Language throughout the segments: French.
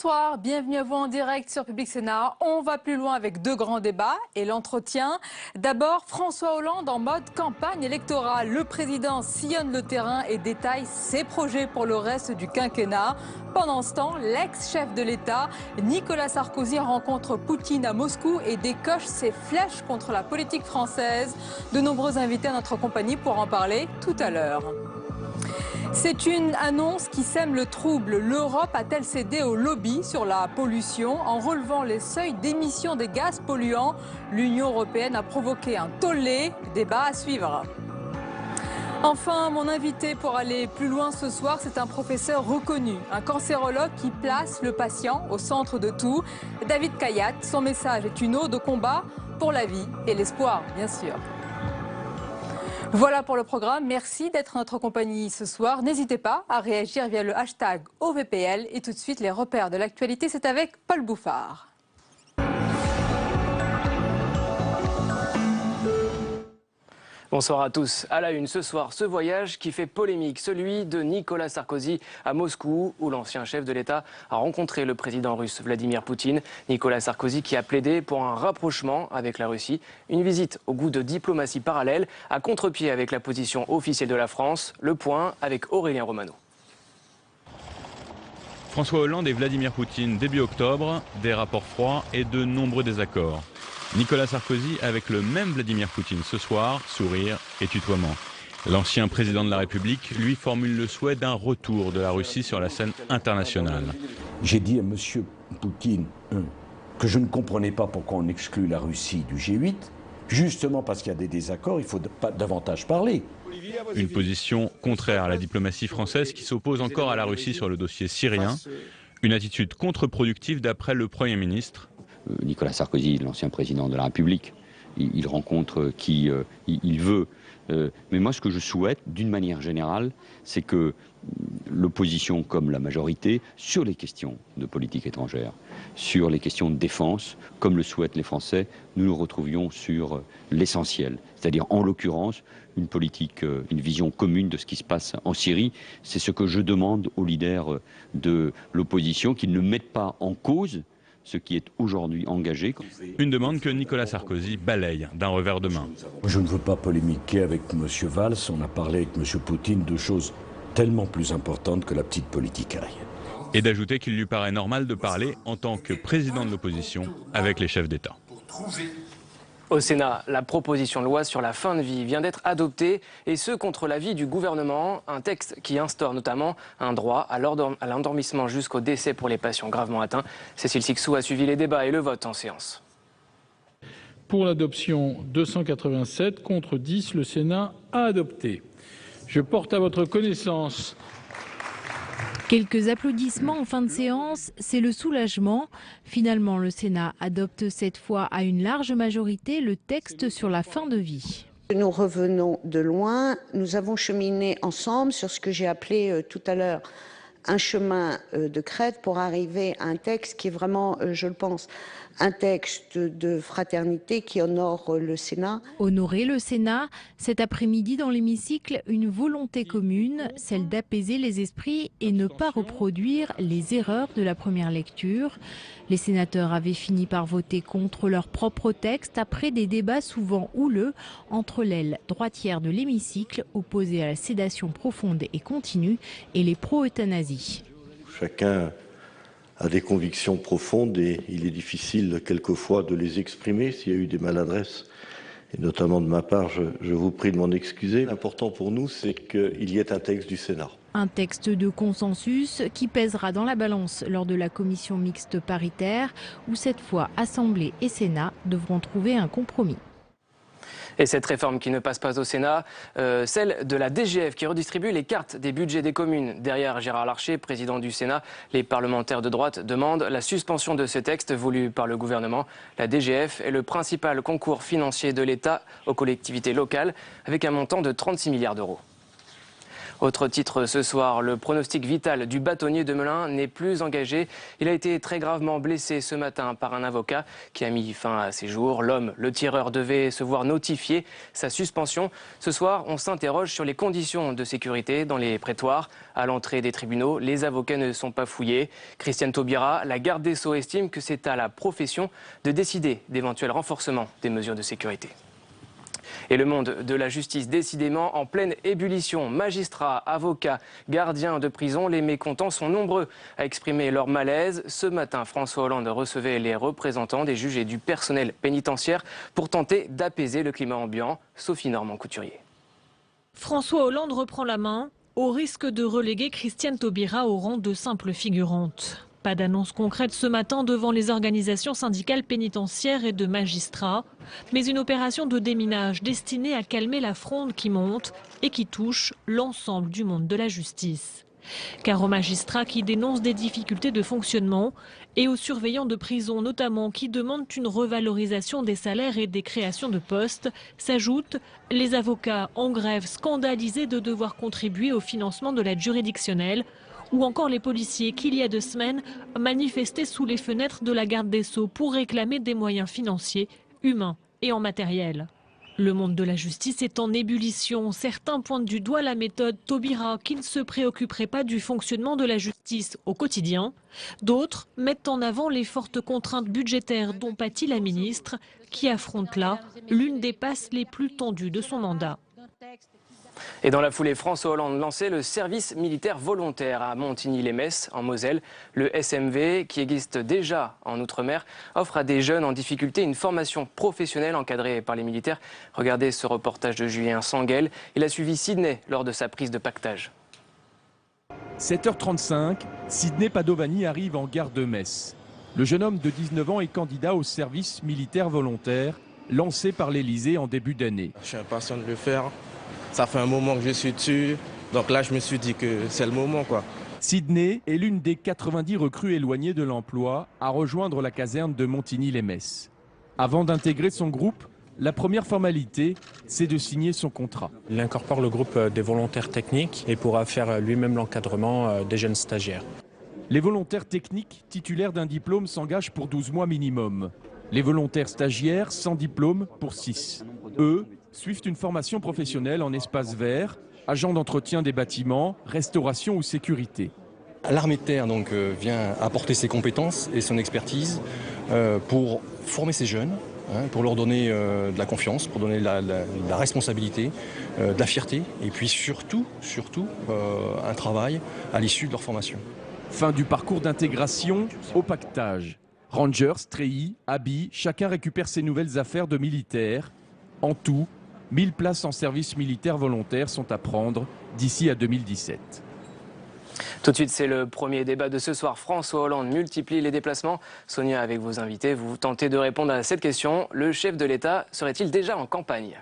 Bonsoir, bienvenue à vous en direct sur Public Sénat. On va plus loin avec deux grands débats et l'entretien. D'abord, François Hollande en mode campagne électorale. Le président sillonne le terrain et détaille ses projets pour le reste du quinquennat. Pendant ce temps, l'ex-chef de l'État, Nicolas Sarkozy, rencontre Poutine à Moscou et décoche ses flèches contre la politique française. De nombreux invités à notre compagnie pour en parler tout à l'heure. C'est une annonce qui sème le trouble. L'Europe a-t-elle cédé au lobby sur la pollution en relevant les seuils d'émission des gaz polluants? L'Union européenne a provoqué un tollé. Débat à suivre. Enfin, mon invité pour aller plus loin ce soir, c'est un professeur reconnu, un cancérologue qui place le patient au centre de tout. David Kayat, son message est une ode au combat pour la vie et l'espoir, bien sûr. Voilà pour le programme. Merci d'être en notre compagnie ce soir. N'hésitez pas à réagir via le hashtag OVPL. Et tout de suite, les repères de l'actualité, c'est avec Paul Bouffard. Bonsoir à tous. À la une ce soir, ce voyage qui fait polémique, celui de Nicolas Sarkozy à Moscou, où l'ancien chef de l'État a rencontré le président russe Vladimir Poutine. Nicolas Sarkozy qui a plaidé pour un rapprochement avec la Russie. Une visite au goût de diplomatie parallèle, à contre-pied avec la position officielle de la France. Le point avec Aurélien Romano. François Hollande et Vladimir Poutine début octobre, des rapports froids et de nombreux désaccords. Nicolas Sarkozy avec le même Vladimir Poutine ce soir, sourire et tutoiement. L'ancien président de la République lui formule le souhait d'un retour de la Russie sur la scène internationale. J'ai dit à M. Poutine que je ne comprenais pas pourquoi on exclut la Russie du G8. Justement parce qu'il y a des désaccords, il faut pas davantage parler. Une position contraire à la diplomatie française qui s'oppose encore à la Russie sur le dossier syrien. Une attitude contre-productive d'après le Premier ministre. Nicolas Sarkozy, l'ancien président de la République, il rencontre qui il veut. Mais moi, ce que je souhaite, d'une manière générale, c'est que l'opposition comme la majorité, sur les questions de politique étrangère, sur les questions de défense, comme le souhaitent les Français, nous nous retrouvions sur l'essentiel. C'est-à-dire, en l'occurrence, une politique, une vision commune de ce qui se passe en Syrie. C'est ce que je demande aux leaders de l'opposition, qu'ils ne mettent pas en cause ce qui est aujourd'hui engagé. Une demande que Nicolas Sarkozy balaye d'un revers de main. Je ne veux pas polémiquer avec M. Valls. On a parlé avec M. Poutine de choses tellement plus importantes que la petite politicaille. Et d'ajouter qu'il lui paraît normal de parler en tant que président de l'opposition avec les chefs d'État. Au Sénat, la proposition de loi sur la fin de vie vient d'être adoptée, et ce contre l'avis du gouvernement. Un texte qui instaure notamment un droit à l'endormissement jusqu'au décès pour les patients gravement atteints. Cécile Sixou a suivi les débats et le vote en séance. Pour l'adoption 287 contre 10, le Sénat a adopté. Je porte à votre connaissance. Quelques applaudissements en fin de séance, c'est le soulagement. Finalement, le Sénat adopte cette fois à une large majorité le texte sur la fin de vie. Nous revenons de loin. Nous avons cheminé ensemble sur ce que j'ai appelé tout à l'heure un chemin de crête pour arriver à un texte qui est vraiment, je le pense, un texte de fraternité qui honore le Sénat. Honorer le Sénat, cet après-midi dans l'hémicycle, une volonté commune, celle d'apaiser les esprits et ne pas reproduire les erreurs de la première lecture. Les sénateurs avaient fini par voter contre leur propre texte après des débats souvent houleux entre l'aile droitière de l'hémicycle, opposée à la sédation profonde et continue, et les pro-euthanasie. Chacun a des convictions profondes et il est difficile quelquefois de les exprimer. S'il y a eu des maladresses, et notamment de ma part, je vous prie de m'en excuser. L'important pour nous, c'est qu'il y ait un texte du Sénat. Un texte de consensus qui pèsera dans la balance lors de la commission mixte paritaire, où cette fois Assemblée et Sénat devront trouver un compromis. Et cette réforme qui ne passe pas au Sénat, celle de la DGF qui redistribue les cartes des budgets des communes. Derrière Gérard Larcher, président du Sénat, les parlementaires de droite demandent la suspension de ce texte voulu par le gouvernement. La DGF est le principal concours financier de l'État aux collectivités locales avec un montant de 36 milliards d'euros. Autre titre ce soir, le pronostic vital du bâtonnier de Melun n'est plus engagé. Il a été très gravement blessé ce matin par un avocat qui a mis fin à ses jours. L'homme, le tireur, devait se voir notifier sa suspension. Ce soir, on s'interroge sur les conditions de sécurité dans les prétoires. À l'entrée des tribunaux, les avocats ne sont pas fouillés. Christiane Taubira, la garde des Sceaux, estime que c'est à la profession de décider d'éventuels renforcements des mesures de sécurité. Et le monde de la justice, décidément en pleine ébullition. Magistrats, avocats, gardiens de prison, les mécontents sont nombreux à exprimer leur malaise. Ce matin, François Hollande recevait les représentants des juges et du personnel pénitentiaire pour tenter d'apaiser le climat ambiant. Sophie Normand-Couturier. François Hollande reprend la main, au risque de reléguer Christiane Taubira au rang de simple figurante. Pas d'annonce concrète ce matin devant les organisations syndicales pénitentiaires et de magistrats, mais une opération de déminage destinée à calmer la fronde qui monte et qui touche l'ensemble du monde de la justice. Car aux magistrats qui dénoncent des difficultés de fonctionnement et aux surveillants de prison notamment qui demandent une revalorisation des salaires et des créations de postes, s'ajoutent les avocats en grève scandalisés de devoir contribuer au financement de l'aide juridictionnelle, ou encore les policiers qui, il y a 2 semaines, manifestaient sous les fenêtres de la garde des Sceaux pour réclamer des moyens financiers, humains et en matériel. Le monde de la justice est en ébullition. Certains pointent du doigt la méthode Taubira qui ne se préoccuperait pas du fonctionnement de la justice au quotidien. D'autres mettent en avant les fortes contraintes budgétaires dont pâtit la ministre qui affronte là l'une des passes les plus tendues de son mandat. Et dans la foulée, François Hollande lançait le service militaire volontaire à Montigny-lès-Metz, en Moselle. Le SMV, qui existe déjà en Outre-mer, offre à des jeunes en difficulté une formation professionnelle encadrée par les militaires. Regardez ce reportage de Julien Sanguel. Il a suivi Sydney lors de sa prise de pactage. 7h35, Sydney Padovani arrive en gare de Metz. Le jeune homme de 19 ans est candidat au service militaire volontaire, lancé par l'Élysée en début d'année. Je suis impatient de le faire. Ça fait un moment que je suis dessus, donc là je me suis dit que c'est le moment, quoi. Sydney est l'une des 90 recrues éloignées de l'emploi à rejoindre la caserne de Montigny-lès-Metz. Avant d'intégrer son groupe, la première formalité, c'est de signer son contrat. Il incorpore le groupe des volontaires techniques et pourra faire lui-même l'encadrement des jeunes stagiaires. Les volontaires techniques titulaires d'un diplôme s'engagent pour 12 mois minimum. Les volontaires stagiaires sans diplôme pour 6. Eux suivent une formation professionnelle en espace vert, agent d'entretien des bâtiments, restauration ou sécurité. L'armée de terre donc, vient apporter ses compétences et son expertise pour former ces jeunes, pour leur donner de la confiance, pour donner de la responsabilité, de la fierté et puis surtout un travail à l'issue de leur formation. Fin du parcours d'intégration au pactage. Rangers, treillis, habits, chacun récupère ses nouvelles affaires de militaires. En tout, 1000 places en service militaire volontaire sont à prendre d'ici à 2017. Tout de suite, c'est le premier débat de ce soir. François Hollande multiplie les déplacements. Sonia, avec vos invités, vous tentez de répondre à cette question. Le chef de l'État serait-il déjà en campagne ?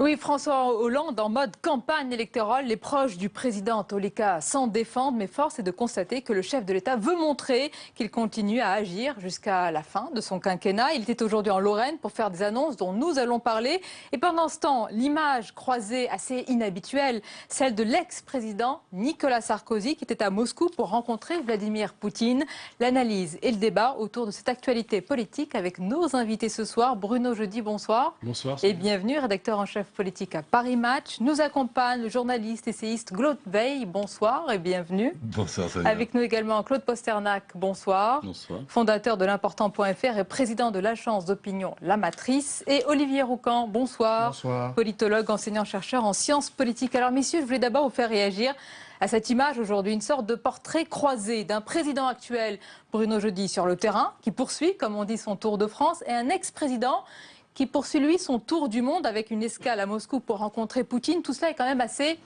Oui, François Hollande en mode campagne électorale. Les proches du président, en tous les cas, s'en défendent. Mais force est de constater que le chef de l'État veut montrer qu'il continue à agir jusqu'à la fin de son quinquennat. Il était aujourd'hui en Lorraine pour faire des annonces dont nous allons parler. Et pendant ce temps, l'image croisée assez inhabituelle, celle de l'ex-président Nicolas Sarkozy qui était à Moscou pour rencontrer Vladimir Poutine. L'analyse et le débat autour de cette actualité politique avec nos invités ce soir. Bruno Jeudi, bonsoir. Bonsoir. Et bienvenue, rédacteur en chef politique à Paris Match. Nous accompagne le journaliste essayiste Claude Veil. Bonsoir et bienvenue. Bonsoir, Sonia. Avec nous également Claude Posternac. Bonsoir. Bonsoir. Fondateur de l'Important.fr et président de l'agence d'opinion La Matrice. Et Olivier Roucan. Bonsoir. Bonsoir. Politologue, enseignant-chercheur en sciences politiques. Alors messieurs, je voulais d'abord vous faire réagir à cette image aujourd'hui, une sorte de portrait croisé d'un président actuel, Bruno Jeudi, sur le terrain, qui poursuit, comme on dit, son tour de France, et un ex-président qui poursuit, lui, son tour du monde avec une escale à Moscou pour rencontrer Poutine. Tout cela est quand même assez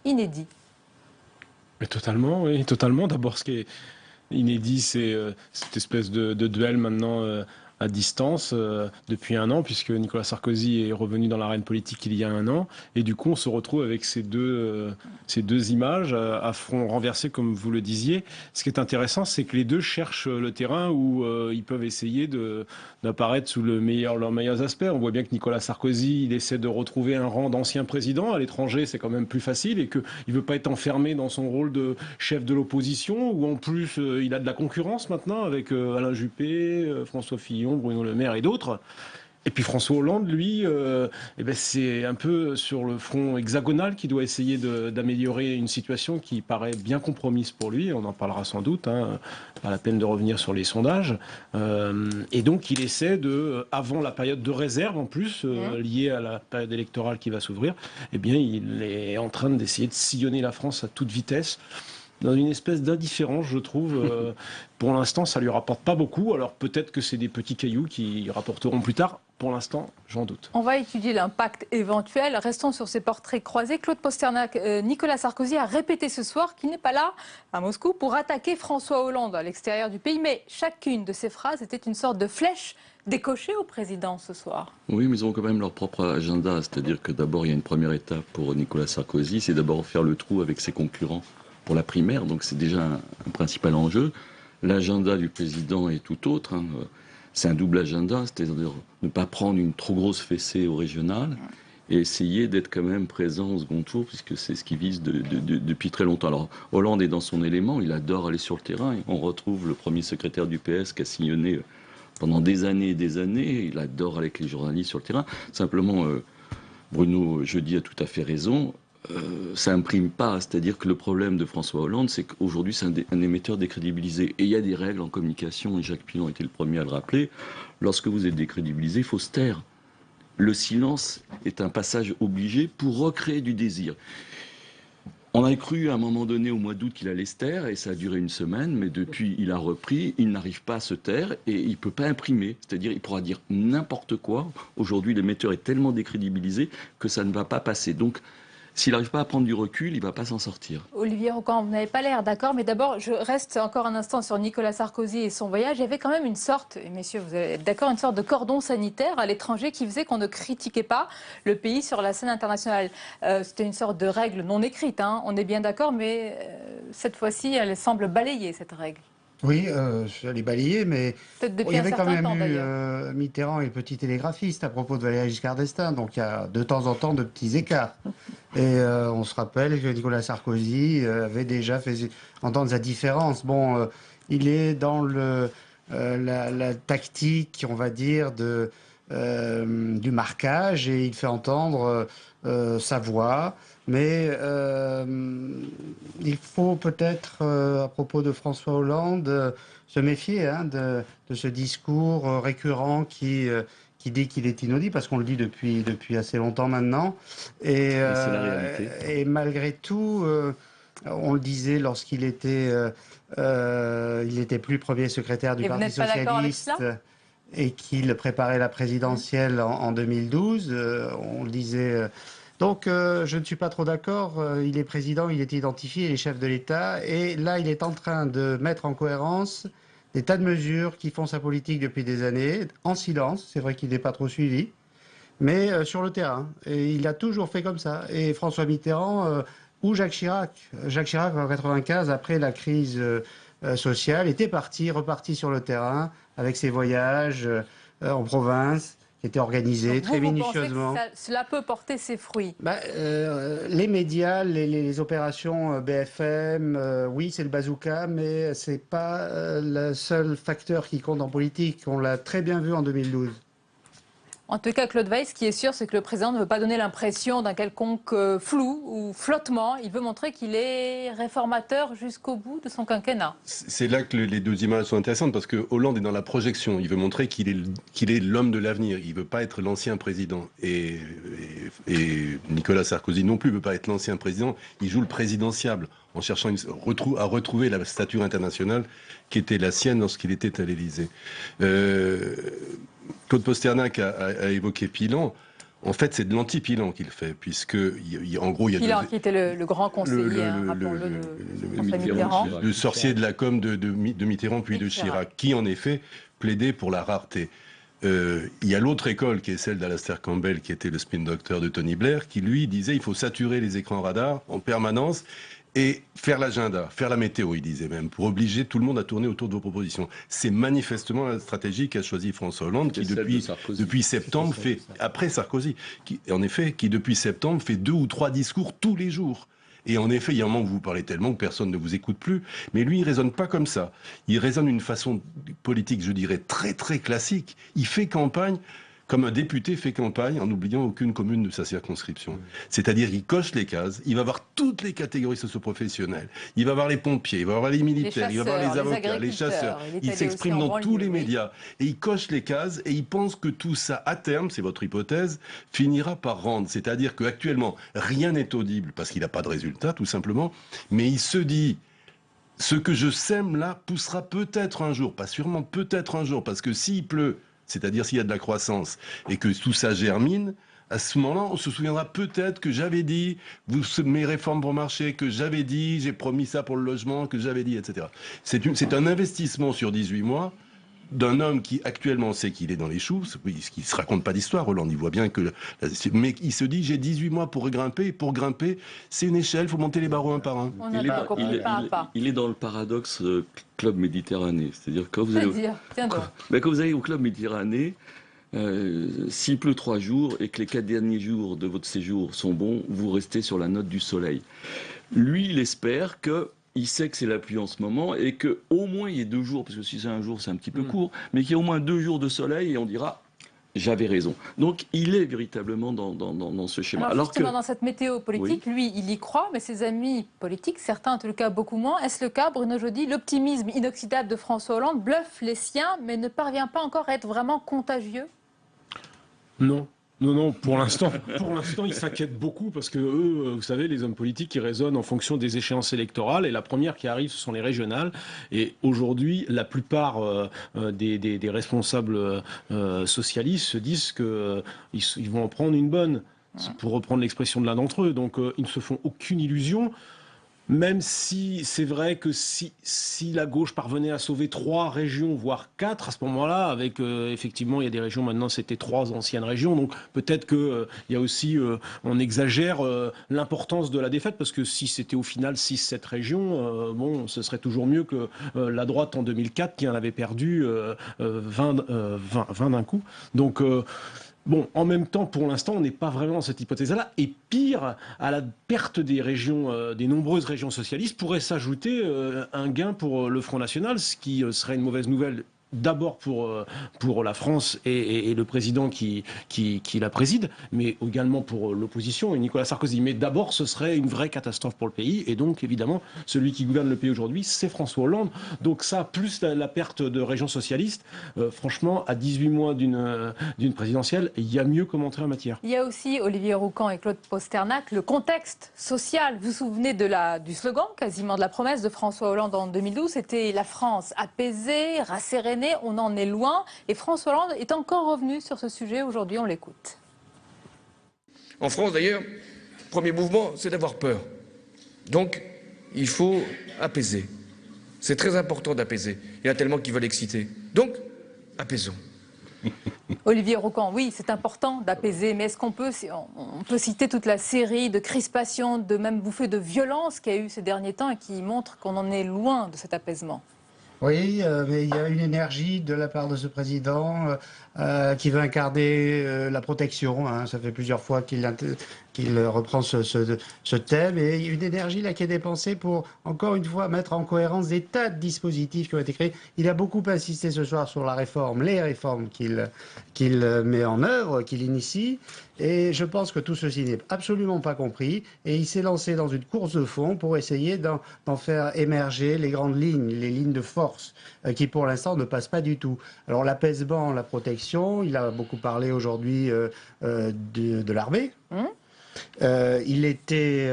inédit. Mais totalement, oui, totalement. D'abord, ce qui est inédit, c'est cette espèce de duel maintenant à distance depuis un an, puisque Nicolas Sarkozy est revenu dans l'arène politique il y a un an. Et du coup, on se retrouve avec ces deux images à front renversé, comme vous le disiez. Ce qui est intéressant, c'est que les deux cherchent le terrain où ils peuvent essayer d'apparaître sous leurs meilleurs aspects. On voit bien que Nicolas Sarkozy, il essaie de retrouver un rang d'ancien président. À l'étranger, c'est quand même plus facile et qu'il ne veut pas être enfermé dans son rôle de chef de l'opposition, où en plus, il a de la concurrence maintenant avec Alain Juppé, François Fillon, Bruno Le Maire et d'autres. Et puis François Hollande, lui, c'est un peu sur le front hexagonal qu'il doit essayer d'améliorer une situation qui paraît bien compromise pour lui. On en parlera sans doute, hein, pas la peine de revenir sur les sondages. Et donc il essaie avant la période de réserve en plus, liée à la période électorale qui va s'ouvrir, il est en train d'essayer de sillonner la France à toute vitesse, dans une espèce d'indifférence, je trouve. Pour l'instant, ça lui rapporte pas beaucoup. Alors peut-être que c'est des petits cailloux qui rapporteront plus tard. Pour l'instant, j'en doute. On va étudier l'impact éventuel. Restons sur ces portraits croisés. Claude Posternak, Nicolas Sarkozy a répété ce soir qu'il n'est pas là, à Moscou, pour attaquer François Hollande à l'extérieur du pays. Mais chacune de ces phrases était une sorte de flèche décochée au président ce soir. Oui, mais ils ont quand même leur propre agenda. C'est-à-dire que d'abord, il y a une première étape pour Nicolas Sarkozy, c'est d'abord faire le trou avec ses concurrents pour la primaire. Donc c'est déjà un principal enjeu. L'agenda du président est tout autre. Hein. C'est un double agenda, c'est-à-dire ne pas prendre une trop grosse fessée au régional et essayer d'être quand même présent au second tour, puisque c'est ce qu'il vise depuis très longtemps. Alors Hollande est dans son élément, il adore aller sur le terrain. Et on retrouve le premier secrétaire du PS qui a sillonné pendant des années et des années. Il adore aller avec les journalistes sur le terrain. Simplement, Bruno Jeudi a tout à fait raison. Ça imprime pas, c'est-à-dire que le problème de François Hollande, c'est qu'aujourd'hui c'est un émetteur décrédibilisé. Et il y a des règles en communication, et Jacques Pilon était le premier à le rappeler. Lorsque vous êtes décrédibilisé, il faut se taire. Le silence est un passage obligé pour recréer du désir. On a cru à un moment donné au mois d'août qu'il allait se taire, et ça a duré une semaine, mais depuis il a repris, il n'arrive pas à se taire, et il ne peut pas imprimer. C'est-à-dire il pourra dire n'importe quoi. Aujourd'hui l'émetteur est tellement décrédibilisé que ça ne va pas passer. Donc s'il n'arrive pas à prendre du recul, il ne va pas s'en sortir. Olivier Rocan, vous n'avez pas l'air d'accord, mais d'abord, je reste encore un instant sur Nicolas Sarkozy et son voyage. Il y avait quand même une sorte, et messieurs, vous allez être d'accord, une sorte de cordon sanitaire à l'étranger qui faisait qu'on ne critiquait pas le pays sur la scène internationale. C'était une sorte de règle non écrite, hein, on est bien d'accord, mais cette fois-ci, elle semble balayer cette règle. Oui, elle est balayée, mais il y avait quand même eu Mitterrand et le petit télégraphiste à propos de Valéry Giscard d'Estaing, donc il y a de temps en temps de petits écarts. Et on se rappelle que Nicolas Sarkozy avait déjà fait entendre sa différence. Bon, il est dans la tactique, on va dire, du marquage, et il fait entendre sa voix. Mais il faut peut-être, à propos de François Hollande, se méfier de ce discours récurrent qui dit qu'il est inaudible, parce qu'on le dit depuis assez longtemps maintenant. Et c'est la réalité. Et malgré tout, on le disait lorsqu'il était, il n'était plus premier secrétaire du Parti socialiste et qu'il préparait la présidentielle en 2012. On le disait. Donc, je ne suis pas trop d'accord. Il est président, il est identifié, il est chef de l'État. Et là, il est en train de mettre en cohérence des tas de mesures qui font sa politique depuis des années, en silence. C'est vrai qu'il n'est pas trop suivi, mais sur le terrain. Et il a toujours fait comme ça. Et François Mitterrand ou Jacques Chirac. Jacques Chirac, en 1995, après la crise sociale, était reparti sur le terrain avec ses voyages en province, qui était organisé très minutieusement. Vous pensez que cela peut porter ses fruits? Les médias, les opérations BFM, oui, c'est le bazooka, mais c'est pas le seul facteur qui compte en politique. On l'a très bien vu en 2012. En tout cas, Claude Weiss, ce qui est sûr, c'est que le président ne veut pas donner l'impression d'un quelconque flou ou flottement. Il veut montrer qu'il est réformateur jusqu'au bout de son quinquennat. C'est là que les deux images sont intéressantes, parce que Hollande est dans la projection. Il veut montrer qu'il est l'homme de l'avenir. Il ne veut pas être l'ancien président. Et Nicolas Sarkozy non plus ne veut pas être l'ancien président. Il joue le présidentiable en cherchant à retrouver la stature internationale qui était la sienne lorsqu'il était à l'Élysée. Claude Posternak a évoqué Pilon. En fait, c'est de l'anti-Pilan qu'il fait, puisque, en gros, il y a... Pilan, qui était le grand conseiller, rappelons-le, de François Mitterrand. Le sorcier de la com de Mitterrand, puis de Chirac, qui, en effet, plaidait pour la rareté. Il y a l'autre école, qui est celle d'Alastair Campbell, qui était le spin doctor de Tony Blair, qui, lui, disait il faut saturer les écrans radars en permanence et faire l'agenda, faire la météo, il disait même, pour obliger tout le monde à tourner autour de vos propositions. C'est manifestement la stratégie qu'a choisie François Hollande, qui depuis septembre fait, après Sarkozy, qui depuis septembre fait 2 ou 3 discours tous les jours. Et en effet, il y a un moment où vous parlez tellement que personne ne vous écoute plus. Mais lui, il raisonne pas comme ça. Il raisonne d'une façon politique, je dirais, très très classique. Il fait campagne comme un député fait campagne en n'oubliant aucune commune de sa circonscription. C'est-à-dire, il coche les cases, il va voir toutes les catégories socio-professionnelles, il va voir les pompiers, il va voir les militaires, il va voir les avocats, les chasseurs, il s'exprime dans tous les médias, et il coche les cases, et il pense que tout ça, à terme, c'est votre hypothèse, finira par rendre. C'est-à-dire qu'actuellement, rien n'est audible, parce qu'il n'a pas de résultat, tout simplement, mais il se dit... Ce que je sème là poussera peut-être un jour, pas sûrement, peut-être un jour, parce que s'il pleut, c'est-à-dire s'il y a de la croissance et que tout ça germine, à ce moment-là, on se souviendra peut-être que j'avais dit, mes réformes vont marcher, que j'avais dit, j'ai promis ça pour le logement, que j'avais dit, etc. C'est un investissement sur 18 mois d'un homme qui actuellement sait qu'il est dans les choux, qui se raconte pas d'histoire, Hollande, il voit bien que... Mais il se dit, j'ai 18 mois pour grimper, et pour grimper, c'est une échelle, il faut monter les barreaux un par un. Il est dans le paradoxe Club Méditerranée, c'est-à-dire quand vous allez au Club Méditerranée, s'il pleut 3 jours et que les 4 derniers jours de votre séjour sont bons, vous restez sur la note du soleil. Lui, il espère que il sait que c'est la pluie en ce moment et qu'au moins il y ait 2 jours, parce que si c'est un jour c'est un petit peu court, mais qu'il y ait au moins 2 jours de soleil et on dira j'avais raison. Donc il est véritablement dans ce schéma. Alors justement, dans cette météo politique, lui il y croit, mais ses amis politiques, certains en tout cas beaucoup moins. Est-ce le cas, Bruno Jeudi? L'optimisme inoxydable de François Hollande bluffe les siens, mais ne parvient pas encore à être vraiment contagieux? Non. Non, pour l'instant, ils s'inquiètent beaucoup parce que eux, vous savez, les hommes politiques, ils raisonnent en fonction des échéances électorales et la première qui arrive, ce sont les régionales. Et aujourd'hui, la plupart des responsables socialistes se disent qu'ils vont en prendre une bonne, pour reprendre l'expression de l'un d'entre eux. Donc, ils ne se font aucune illusion. Même si c'est vrai que si la gauche parvenait à sauver 3 régions, voire 4, à ce moment-là, avec effectivement, il y a des régions, maintenant c'était 3 anciennes régions, donc peut-être qu'il y a aussi, on exagère l'importance de la défaite, parce que si c'était au final 6-7 régions, bon, ce serait toujours mieux que la droite en 2004 qui en avait perdu 20 d'un coup. Donc... Bon, en même temps, pour l'instant, on n'est pas vraiment dans cette hypothèse-là. Et pire, à la perte des régions, des nombreuses régions socialistes, pourrait s'ajouter un gain pour le Front National, ce qui serait une mauvaise nouvelle. D'abord pour la France et le président qui la préside, mais également pour l'opposition et Nicolas Sarkozy. Mais d'abord, ce serait une vraie catastrophe pour le pays. Et donc, évidemment, celui qui gouverne le pays aujourd'hui, c'est François Hollande. Donc ça, plus la perte de régions socialistes, franchement, à 18 mois d'une présidentielle, il y a mieux que montrer en matière. Il y a aussi Olivier Roucan et Claude Posternac, le contexte social. Vous vous souvenez du slogan, quasiment de la promesse de François Hollande en 2012, c'était la France apaisée, rassérénée. On en est loin et François Hollande est encore revenu sur ce sujet. Aujourd'hui, on l'écoute. En France, d'ailleurs, le premier mouvement, c'est d'avoir peur. Donc, il faut apaiser. C'est très important d'apaiser. Il y en a tellement qui veulent exciter. Donc, apaisons. Olivier Roucan, oui, c'est important d'apaiser, mais est-ce qu'on peut citer toute la série de crispations, de même bouffées de violence qu'il y a eu ces derniers temps et qui montrent qu'on en est loin de cet apaisement? Oui, mais il y a une énergie de la part de ce président qui veut incarner la protection. Hein. Ça fait plusieurs fois qu'il reprend ce thème. Et il y a une énergie là qui est dépensée pour, encore une fois, mettre en cohérence des tas de dispositifs qui ont été créés. Il a beaucoup insisté ce soir sur la réforme, les réformes qu'il met en œuvre, qu'il initie. Et je pense que tout ceci n'est absolument pas compris. Et il s'est lancé dans une course de fond pour essayer d'en faire émerger les grandes lignes, les lignes de force, qui pour l'instant ne passent pas du tout. Alors l'apaisement, la protection, il a beaucoup parlé aujourd'hui de l'armée. Il était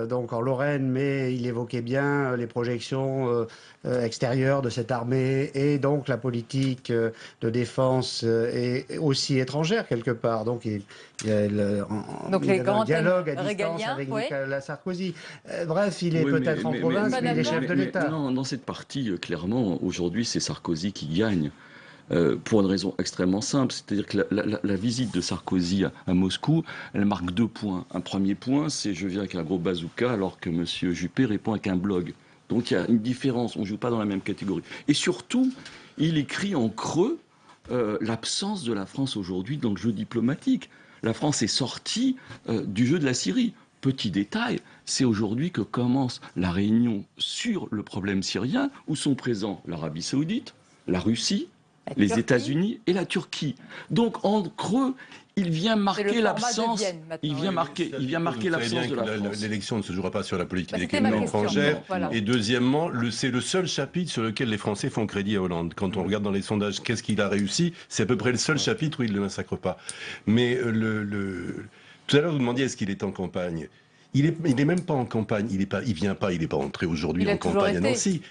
donc en Lorraine, mais il évoquait bien les projections extérieures de cette armée et donc la politique de défense est aussi étrangère quelque part. Donc il y a un dialogue à distance avec Nicolas Sarkozy. Bref, il est peut-être en province, mais il est chef de l'État. Non, dans cette partie, clairement, aujourd'hui, c'est Sarkozy qui gagne. Pour une raison extrêmement simple, c'est-à-dire que la visite de Sarkozy à Moscou, elle marque 2 points. Un premier point, c'est je viens avec un gros bazooka alors que M. Juppé répond avec un blog. Donc il y a une différence, on ne joue pas dans la même catégorie. Et surtout, il écrit en creux l'absence de la France aujourd'hui dans le jeu diplomatique. La France est sortie du jeu de la Syrie. Petit détail, c'est aujourd'hui que commence la réunion sur le problème syrien où sont présents l'Arabie Saoudite, la Russie, les États-Unis et la Turquie. Donc en creux, il vient marquer l'absence. Il vient marquer l'absence de la France. L'élection ne se jouera pas sur la politique étrangère. Voilà. Et deuxièmement, c'est le seul chapitre sur lequel les Français font crédit à Hollande. Quand on regarde dans les sondages, qu'est-ce qu'il a réussi, c'est à peu près le seul chapitre où il ne le massacre pas. Mais tout à l'heure, vous demandiez est-ce qu'il est en campagne. Il est même pas en campagne, il n'est pas entré aujourd'hui en campagne à Nancy.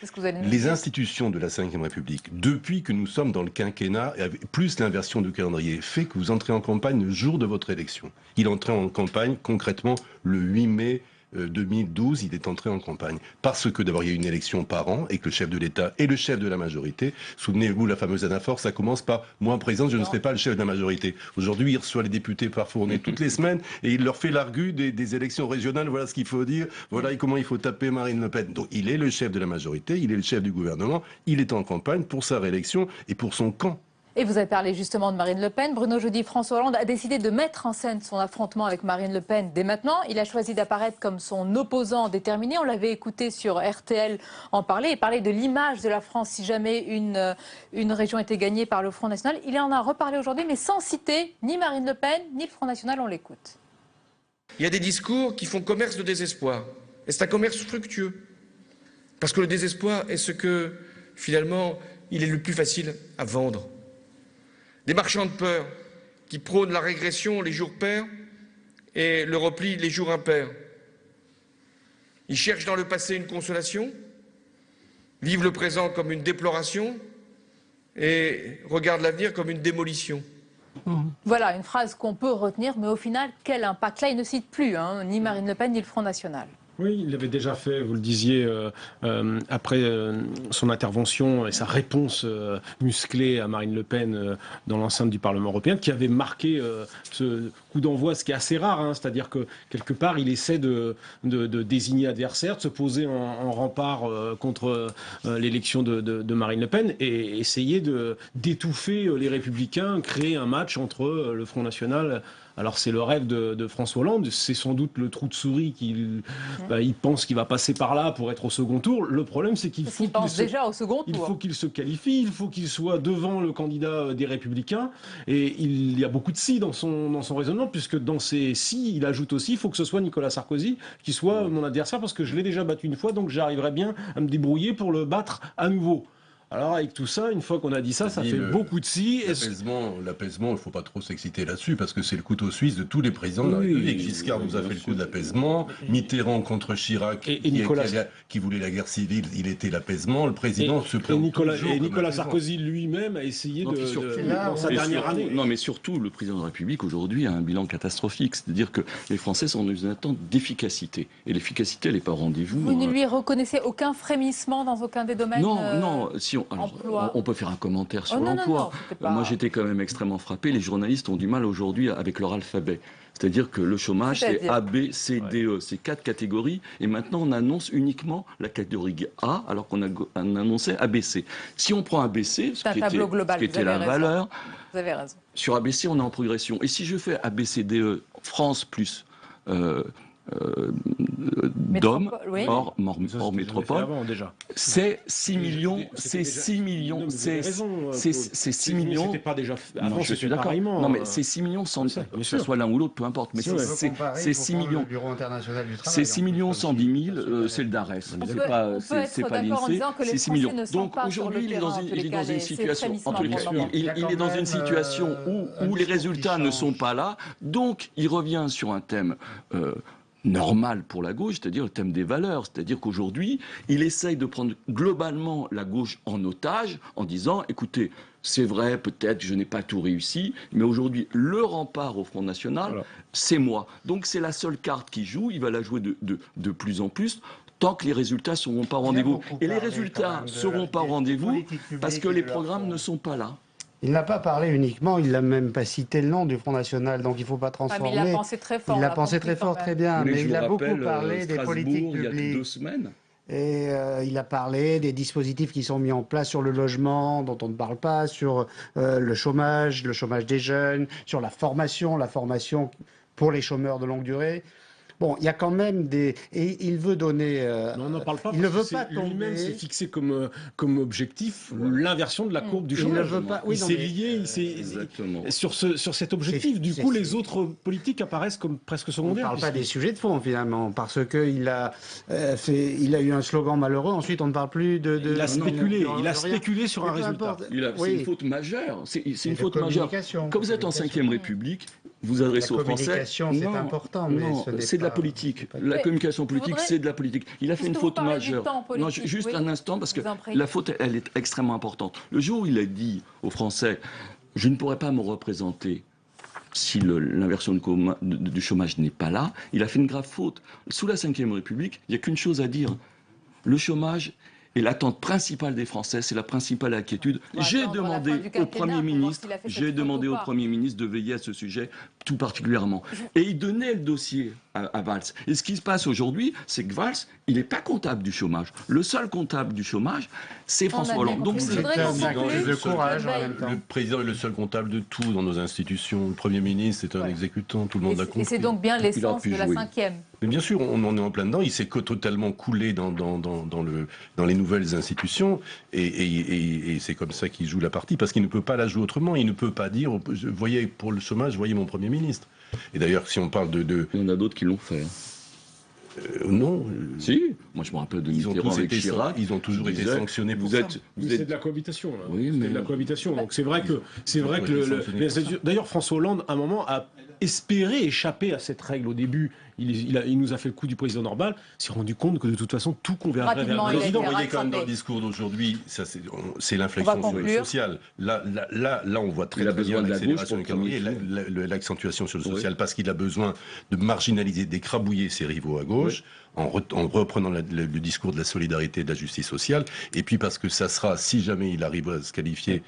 Les institutions de la Ve République, depuis que nous sommes dans le quinquennat, plus l'inversion du calendrier, fait que vous entrez en campagne le jour de votre élection. Il est entré en campagne concrètement le 8 mai 2012, il est entré en campagne. Parce que d'abord il y a une élection par an et que le chef de l'État est le chef de la majorité. Souvenez-vous la fameuse anaphore, ça commence par « moi président, je ne serai pas le chef de la majorité ». Aujourd'hui, il reçoit les députés par fournée toutes les semaines et il leur fait l'argu des élections régionales. Voilà ce qu'il faut dire, voilà comment il faut taper Marine Le Pen. Donc il est le chef de la majorité, il est le chef du gouvernement, il est en campagne pour sa réélection et pour son camp. Et vous avez parlé justement de Marine Le Pen. Bruno Jeudi, François Hollande a décidé de mettre en scène son affrontement avec Marine Le Pen dès maintenant. Il a choisi d'apparaître comme son opposant déterminé. On l'avait écouté sur RTL en parler et parler de l'image de la France si jamais une région était gagnée par le Front National. Il en a reparlé aujourd'hui, mais sans citer ni Marine Le Pen, ni le Front National. On l'écoute. Il y a des discours qui font commerce de désespoir. Et c'est un commerce fructueux. Parce que le désespoir est ce que, finalement, il est le plus facile à vendre. Des marchands de peur qui prônent la régression les jours pairs et le repli les jours impairs. Ils cherchent dans le passé une consolation, vivent le présent comme une déploration et regardent l'avenir comme une démolition. Voilà une phrase qu'on peut retenir, mais au final, quel impact? Là, il ne cite plus ni Marine Le Pen ni le Front National. Oui, il l'avait déjà fait, vous le disiez, après son intervention et sa réponse musclée à Marine Le Pen dans l'enceinte du Parlement européen, qui avait marqué ce coup d'envoi, ce qui est assez rare, c'est-à-dire que quelque part il essaie de désigner adversaire, de se poser en rempart contre l'élection de Marine Le Pen et essayer d'étouffer les Républicains, créer un match entre le Front National. Alors c'est le rêve de François Hollande, c'est sans doute le trou de souris qu'il il pense qu'il va passer par là pour être au second tour. Le problème c'est qu'il faut qu'il se qualifie, il faut qu'il soit devant le candidat des Républicains et il y a beaucoup de si dans son raisonnement puisque dans ces si il ajoute aussi il faut que ce soit Nicolas Sarkozy qui soit mon adversaire parce que je l'ai déjà battu une fois donc j'arriverai bien à me débrouiller pour le battre à nouveau. Alors avec tout ça, une fois qu'on a dit ça, ça fait beaucoup de si. L'apaisement, il ne faut pas trop s'exciter là-dessus parce que c'est le couteau suisse de tous les présidents de la République. Giscard nous a fait le coup de l'apaisement, Mitterrand contre Chirac qui voulait la guerre civile, il était l'apaisement, le président se prend toujours. Et Nicolas Sarkozy lui-même a essayé dans sa dernière année. Non mais surtout, le président de la République aujourd'hui a un bilan catastrophique, c'est-à-dire que les Français sont dans une attente d'efficacité. Et l'efficacité, elle n'est pas au rendez-vous. Vous ne lui reconnaissez aucun frémissement dans aucun des domaines? Non, si on peut faire un commentaire sur l'emploi. Moi, j'étais quand même extrêmement frappé. Les journalistes ont du mal aujourd'hui avec leur alphabet. C'est-à-dire que le chômage, c'est A, B, C, D, E. C'est 4 catégories. Et maintenant, on annonce uniquement la catégorie A, alors qu'on annonçait ABC. Si on prend ABC, ce qui était la valeur, vous avez raison. Sur ABC, on est en progression. Et si je fais ABCDE France plus d'hommes oui. hors métropole. C'est 6 millions, c'est 6 millions, c'est 6 millions. C'était pas déjà avant, je suis d'accord. Non, mais c'est 6 millions sans que ce soit l'un ou l'autre, peu importe. Mais c'est 6 millions. C'est 6 millions 110 000, c'est le DARES. C'est pas l'INSEE, c'est 6 millions. Donc aujourd'hui, il est dans une situation, il est dans une situation où les résultats ne sont pas là. Donc il revient sur un thème normal pour la gauche, c'est-à-dire le thème des valeurs. C'est-à-dire qu'aujourd'hui, il essaye de prendre globalement la gauche en otage en disant, écoutez, c'est vrai, peut-être je n'ai pas tout réussi, mais aujourd'hui, le rempart au Front National, c'est moi. Donc c'est la seule carte qui joue, il va la jouer de plus en plus, tant que les résultats ne seront pas au rendez-vous. Et les résultats ne seront pas au rendez-vous parce que les programmes ne sont pas là. Il n'a pas parlé uniquement, il n'a même pas cité le nom du Front National, donc il ne faut pas transformer. Mais il l'a pensé très fort. Il l'a pensé très fort, très bien, mais il a beaucoup parlé des politiques publiques. Il y a 2 semaines. Et il a parlé des dispositifs qui sont mis en place sur le logement, dont on ne parle pas, sur le chômage des jeunes, sur la formation pour les chômeurs de longue durée. Bon, il y a quand même des... Et il veut donner... Non, on n'en parle pas. Il ne veut pas tomber... Lui-même s'est fixé comme objectif l'inversion de la courbe du chômage. Il ne veut pas... Il s'est lié sur cet objectif. Du coup, les autres politiques apparaissent comme presque secondaires. On ne parle pas des sujets de fond, finalement, parce qu'il a eu un slogan malheureux. Ensuite, on ne parle plus de... Il a spéculé sur un résultat. C'est une faute majeure. C'est une faute majeure. Quand vous êtes en 5e République, vous adressez aux Français... La communication, c'est important, mais c'est de la politique. La communication politique, c'est de la politique. Il a fait une faute majeure. Non, juste un instant, parce que la faute, elle est extrêmement importante. Le jour où il a dit aux Français, je ne pourrais pas me représenter si l'inversion du chômage n'est pas là, il a fait une grave faute. Sous la 5e République, il n'y a qu'une chose à dire. Le chômage est l'attente principale des Français, c'est la principale inquiétude. J'ai demandé au Premier ministre de veiller à ce sujet tout particulièrement. Et il donnait le dossier à Valls. Et ce qui se passe aujourd'hui, c'est que Valls, il n'est pas comptable du chômage. Le seul comptable du chômage, c'est François Hollande. Donc c'est de courage en même temps. Le président est le seul comptable de tout dans nos institutions. Le Premier ministre est un exécutant, tout le monde l'a compris. Et c'est donc bien l'essence de la 5e. Mais bien sûr, on en est en plein dedans. Il s'est totalement coulé dans les nouvelles institutions. Et c'est comme ça qu'il joue la partie. Parce qu'il ne peut pas la jouer autrement. Il ne peut pas dire, voyez, pour le chômage, voyez mon Premier ministre. Et d'ailleurs, si on parle de... Il y en a d'autres qui l'ont fait. Non. Si, moi je me rappelle de Mitterrand avec Chirac. Ils ont toujours été sanctionnés pour ça. C'est de la cohabitation, là. Oui, mais... C'est de la cohabitation. Donc c'est vrai que... D'ailleurs, François Hollande, à un moment, a espéré échapper à cette règle au début. Il nous a fait le coup du président normal, s'est rendu compte que de toute façon tout convergerait vers le président. Vous voyez quand même dans le discours d'aujourd'hui, c'est l'inflexion sociale. Là, on voit très bien l'accélération du calendrier, l'accentuation sur le social, parce qu'il a besoin de marginaliser, d'écrabouiller ses rivaux à gauche, en reprenant le discours de la solidarité et de la justice sociale, et puis parce que ça sera, si jamais il arrive à se qualifier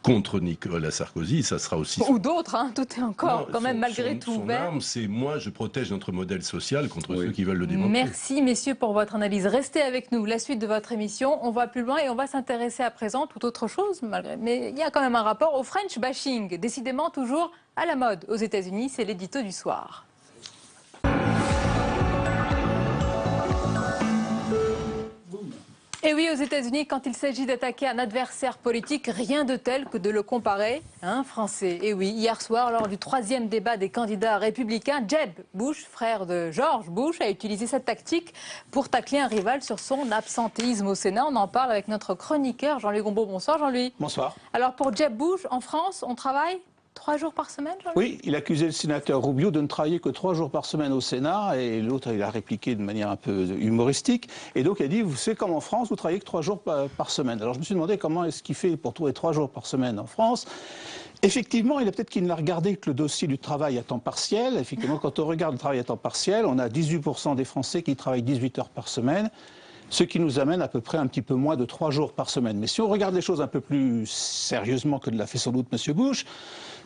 contre Nicolas Sarkozy, ça sera aussi... Ou d'autres, hein, tout est encore quand même malgré tout ouvert. Son arme, c'est moi, je protège notre modèle social contre ceux qui veulent le démanteler. Merci messieurs pour votre analyse. Restez avec nous, la suite de votre émission. On va plus loin et on va s'intéresser à présent tout autre chose, mais il y a quand même un rapport au French bashing, décidément toujours à la mode aux États-Unis. C'est l'édito du soir. Et oui, aux États-Unis, quand il s'agit d'attaquer un adversaire politique, rien de tel que de le comparer à un Français. Et oui, hier soir, lors du 3e débat des candidats républicains, Jeb Bush, frère de George Bush, a utilisé cette tactique pour tacler un rival sur son absentéisme au Sénat. On en parle avec notre chroniqueur Jean-Louis Gombault. Bonsoir Jean-Louis. Bonsoir. Alors pour Jeb Bush, en France, on travaille 3 jours par semaine, Jean-Louis ? Oui, il accusait le sénateur Rubio de ne travailler que 3 jours par semaine au Sénat, et l'autre, il a répliqué de manière un peu humoristique, et donc il a dit, c'est comme en France, vous travaillez que 3 jours par semaine. Alors je me suis demandé comment est-ce qu'il fait pour trouver 3 jours par semaine en France. Effectivement, il a peut-être qu'il n'a regardé que le dossier du travail à temps partiel. Effectivement, quand on regarde le travail à temps partiel, on a 18% des Français qui travaillent 18 heures par semaine, ce qui nous amène à peu près un petit peu moins de 3 jours par semaine. Mais si on regarde les choses un peu plus sérieusement que l'a fait sans doute M. Bush,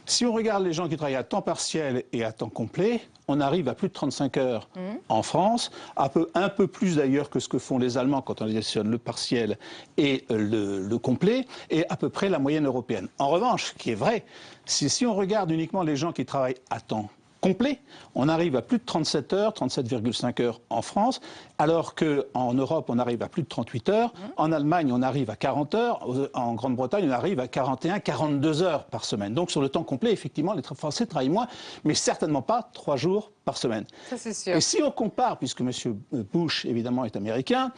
si on regarde les gens qui travaillent à temps partiel et à temps complet, on arrive à plus de 35 heures en France, un peu plus d'ailleurs que ce que font les Allemands quand on additionne le partiel et le complet, et à peu près la moyenne européenne. En revanche, ce qui est vrai, c'est si on regarde uniquement les gens qui travaillent à temps complet, on arrive à plus de 37 heures, 37,5 heures en France, alors qu'en Europe, on arrive à plus de 38 heures. En Allemagne, on arrive à 40 heures. En Grande-Bretagne, on arrive à 41, 42 heures par semaine. Donc sur le temps complet, effectivement, les Français travaillent moins, mais certainement pas 3 jours par semaine. Ça, c'est sûr. Et si on compare, puisque M. Bush, évidemment, est américain,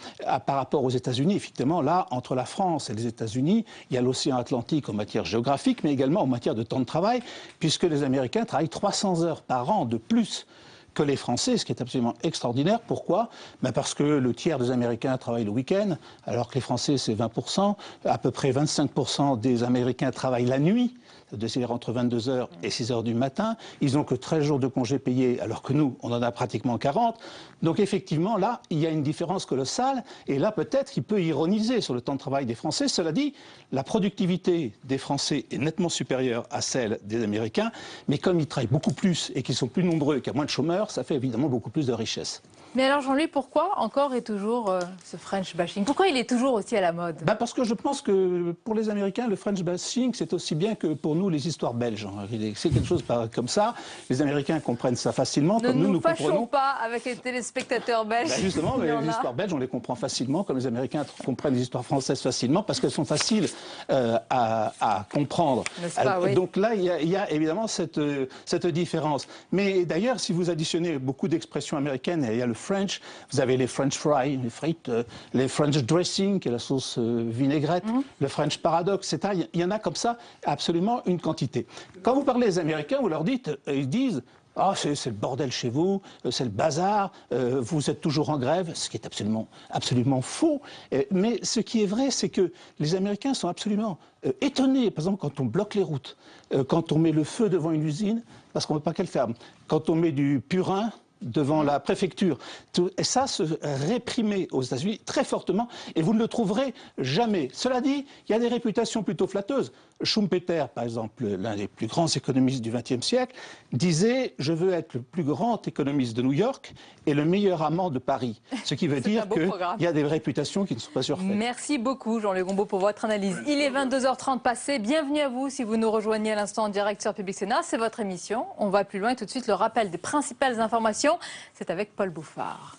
par rapport aux États-Unis, effectivement, là, entre la France et les États-Unis, il y a l'océan Atlantique en matière géographique, mais également en matière de temps de travail, puisque les Américains travaillent 300 heures par an de plus que les Français, ce qui est absolument extraordinaire. Pourquoi? Parce que le tiers des Américains travaillent le week-end, alors que les Français, c'est 20%. À peu près 25% des Américains travaillent la nuit, c'est-à-dire entre 22h et 6h du matin. Ils n'ont que 13 jours de congés payés, alors que nous, on en a pratiquement 40. Donc effectivement, là, il y a une différence colossale. Et là, peut-être qu'il peut ironiser sur le temps de travail des Français. Cela dit, la productivité des Français est nettement supérieure à celle des Américains. Mais comme ils travaillent beaucoup plus et qu'ils sont plus nombreux et qu'il y a moins de chômeurs, ça fait évidemment beaucoup plus de richesse. Mais alors Jean-Louis, pourquoi encore et toujours ce French bashing? Pourquoi il est toujours aussi à la mode? Parce que je pense que pour les Américains, le French bashing, c'est aussi bien que pour nous les histoires belges. C'est quelque chose comme ça. Les Américains comprennent ça facilement, comme nous comprenons. Ne nous fâchons pas avec les téléspectateurs belges. Justement, les histoires belges, on les comprend facilement, comme les Américains comprennent les histoires françaises facilement, parce qu'elles sont faciles à comprendre. Pas, oui. Donc là, il y a évidemment cette différence. Mais d'ailleurs, si vous additionnez beaucoup d'expressions américaines, il y a le French, vous avez les French fries, les frites, les French dressing, qui est la sauce vinaigrette, le French paradox, etc. Il y en a comme ça absolument une quantité. Quand vous parlez aux Américains, vous leur dites, ils disent « Ah, c'est le bordel chez vous, c'est le bazar, vous êtes toujours en grève », ce qui est absolument faux. Mais ce qui est vrai, c'est que les Américains sont absolument étonnés. Par exemple, quand on bloque les routes, quand on met le feu devant une usine, parce qu'on ne veut pas qu'elle ferme, quand on met du purin devant la préfecture. Et ça se réprimait aux États-Unis très fortement, et vous ne le trouverez jamais. Cela dit, il y a des réputations plutôt flatteuses. Schumpeter, par exemple, l'un des plus grands économistes du XXe siècle, disait « Je veux être le plus grand économiste de New York et le meilleur amant de Paris ». Ce qui veut dire qu'il y a des réputations qui ne sont pas surfaites. Merci beaucoup, Jean-Louis Gombault, pour votre analyse. Il est 22h30 passé. Bienvenue à vous si vous nous rejoignez à l'instant en direct sur Public Sénat. C'est votre émission. On va plus loin et tout de suite le rappel des principales informations. C'est avec Paul Bouffard.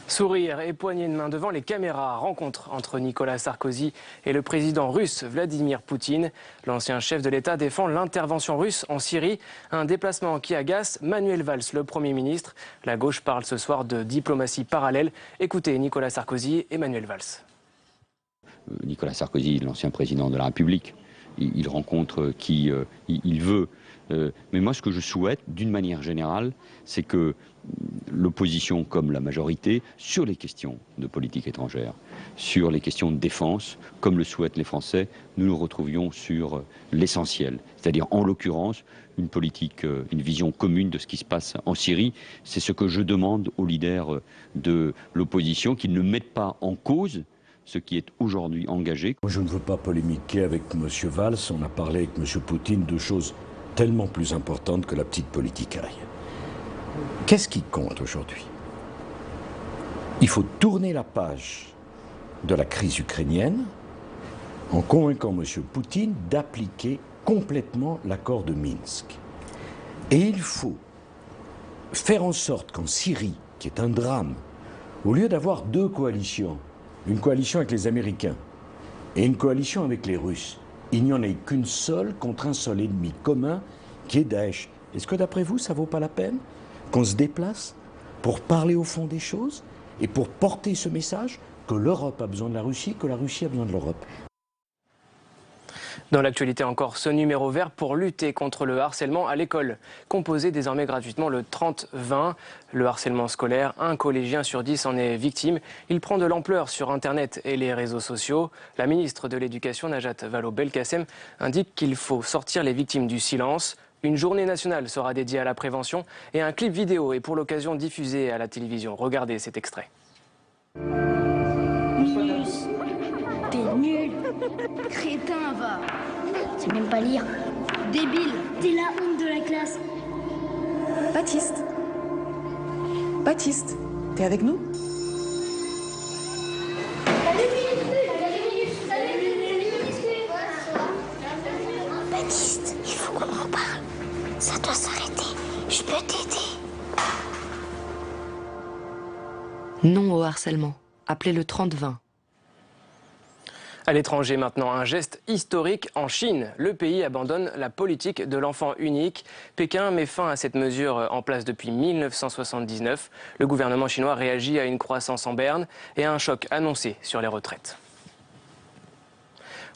Sourire et poignée de main devant les caméras. Rencontre entre Nicolas Sarkozy et le président russe Vladimir Poutine. L'ancien chef de l'État défend l'intervention russe en Syrie. Un déplacement qui agace Manuel Valls, le Premier ministre. La gauche parle ce soir de diplomatie parallèle. Écoutez Nicolas Sarkozy et Manuel Valls. Nicolas Sarkozy, l'ancien président de la République, il rencontre qui il veut. Mais moi, ce que je souhaite, d'une manière générale, c'est que l'opposition comme la majorité, sur les questions de politique étrangère, sur les questions de défense, comme le souhaitent les Français, nous nous retrouvions sur l'essentiel. C'est-à-dire, en l'occurrence, une politique, une vision commune de ce qui se passe en Syrie. C'est ce que je demande aux leaders de l'opposition, qu'ils ne mettent pas en cause ce qui est aujourd'hui engagé. Je ne veux pas polémiquer avec M. Valls. On a parlé avec M. Poutine de choses tellement plus importantes que la petite politicaille. Qu'est-ce qui compte aujourd'hui? Il faut tourner la page de la crise ukrainienne en convainquant M. Poutine d'appliquer complètement l'accord de Minsk. Et il faut faire en sorte qu'en Syrie, qui est un drame, au lieu d'avoir deux coalitions, une coalition avec les Américains et une coalition avec les Russes, il n'y en ait qu'une seule contre un seul ennemi commun qui est Daesh. Est-ce que d'après vous, ça ne vaut pas la peine qu'on se déplace pour parler au fond des choses et pour porter ce message que l'Europe a besoin de la Russie, que la Russie a besoin de l'Europe? Dans l'actualité encore, ce numéro vert pour lutter contre le harcèlement à l'école. Composé désormais gratuitement le 30-20. Le harcèlement scolaire, un collégien sur 10 en est victime. Il prend de l'ampleur sur Internet et les réseaux sociaux. La ministre de l'Éducation, Najat Vallaud-Belkacem, indique qu'il faut sortir les victimes du silence. Une journée nationale sera dédiée à la prévention et un clip vidéo est pour l'occasion diffusé à la télévision. Regardez cet extrait. T'es nul, crétin, va. Tu sais même pas lire. Débile, t'es la honte de la classe. Baptiste, t'es avec nous? Non au harcèlement. Appelez le 3020. À l'étranger maintenant, un geste historique en Chine. Le pays abandonne la politique de l'enfant unique. Pékin met fin à cette mesure en place depuis 1979. Le gouvernement chinois réagit à une croissance en berne et à un choc annoncé sur les retraites.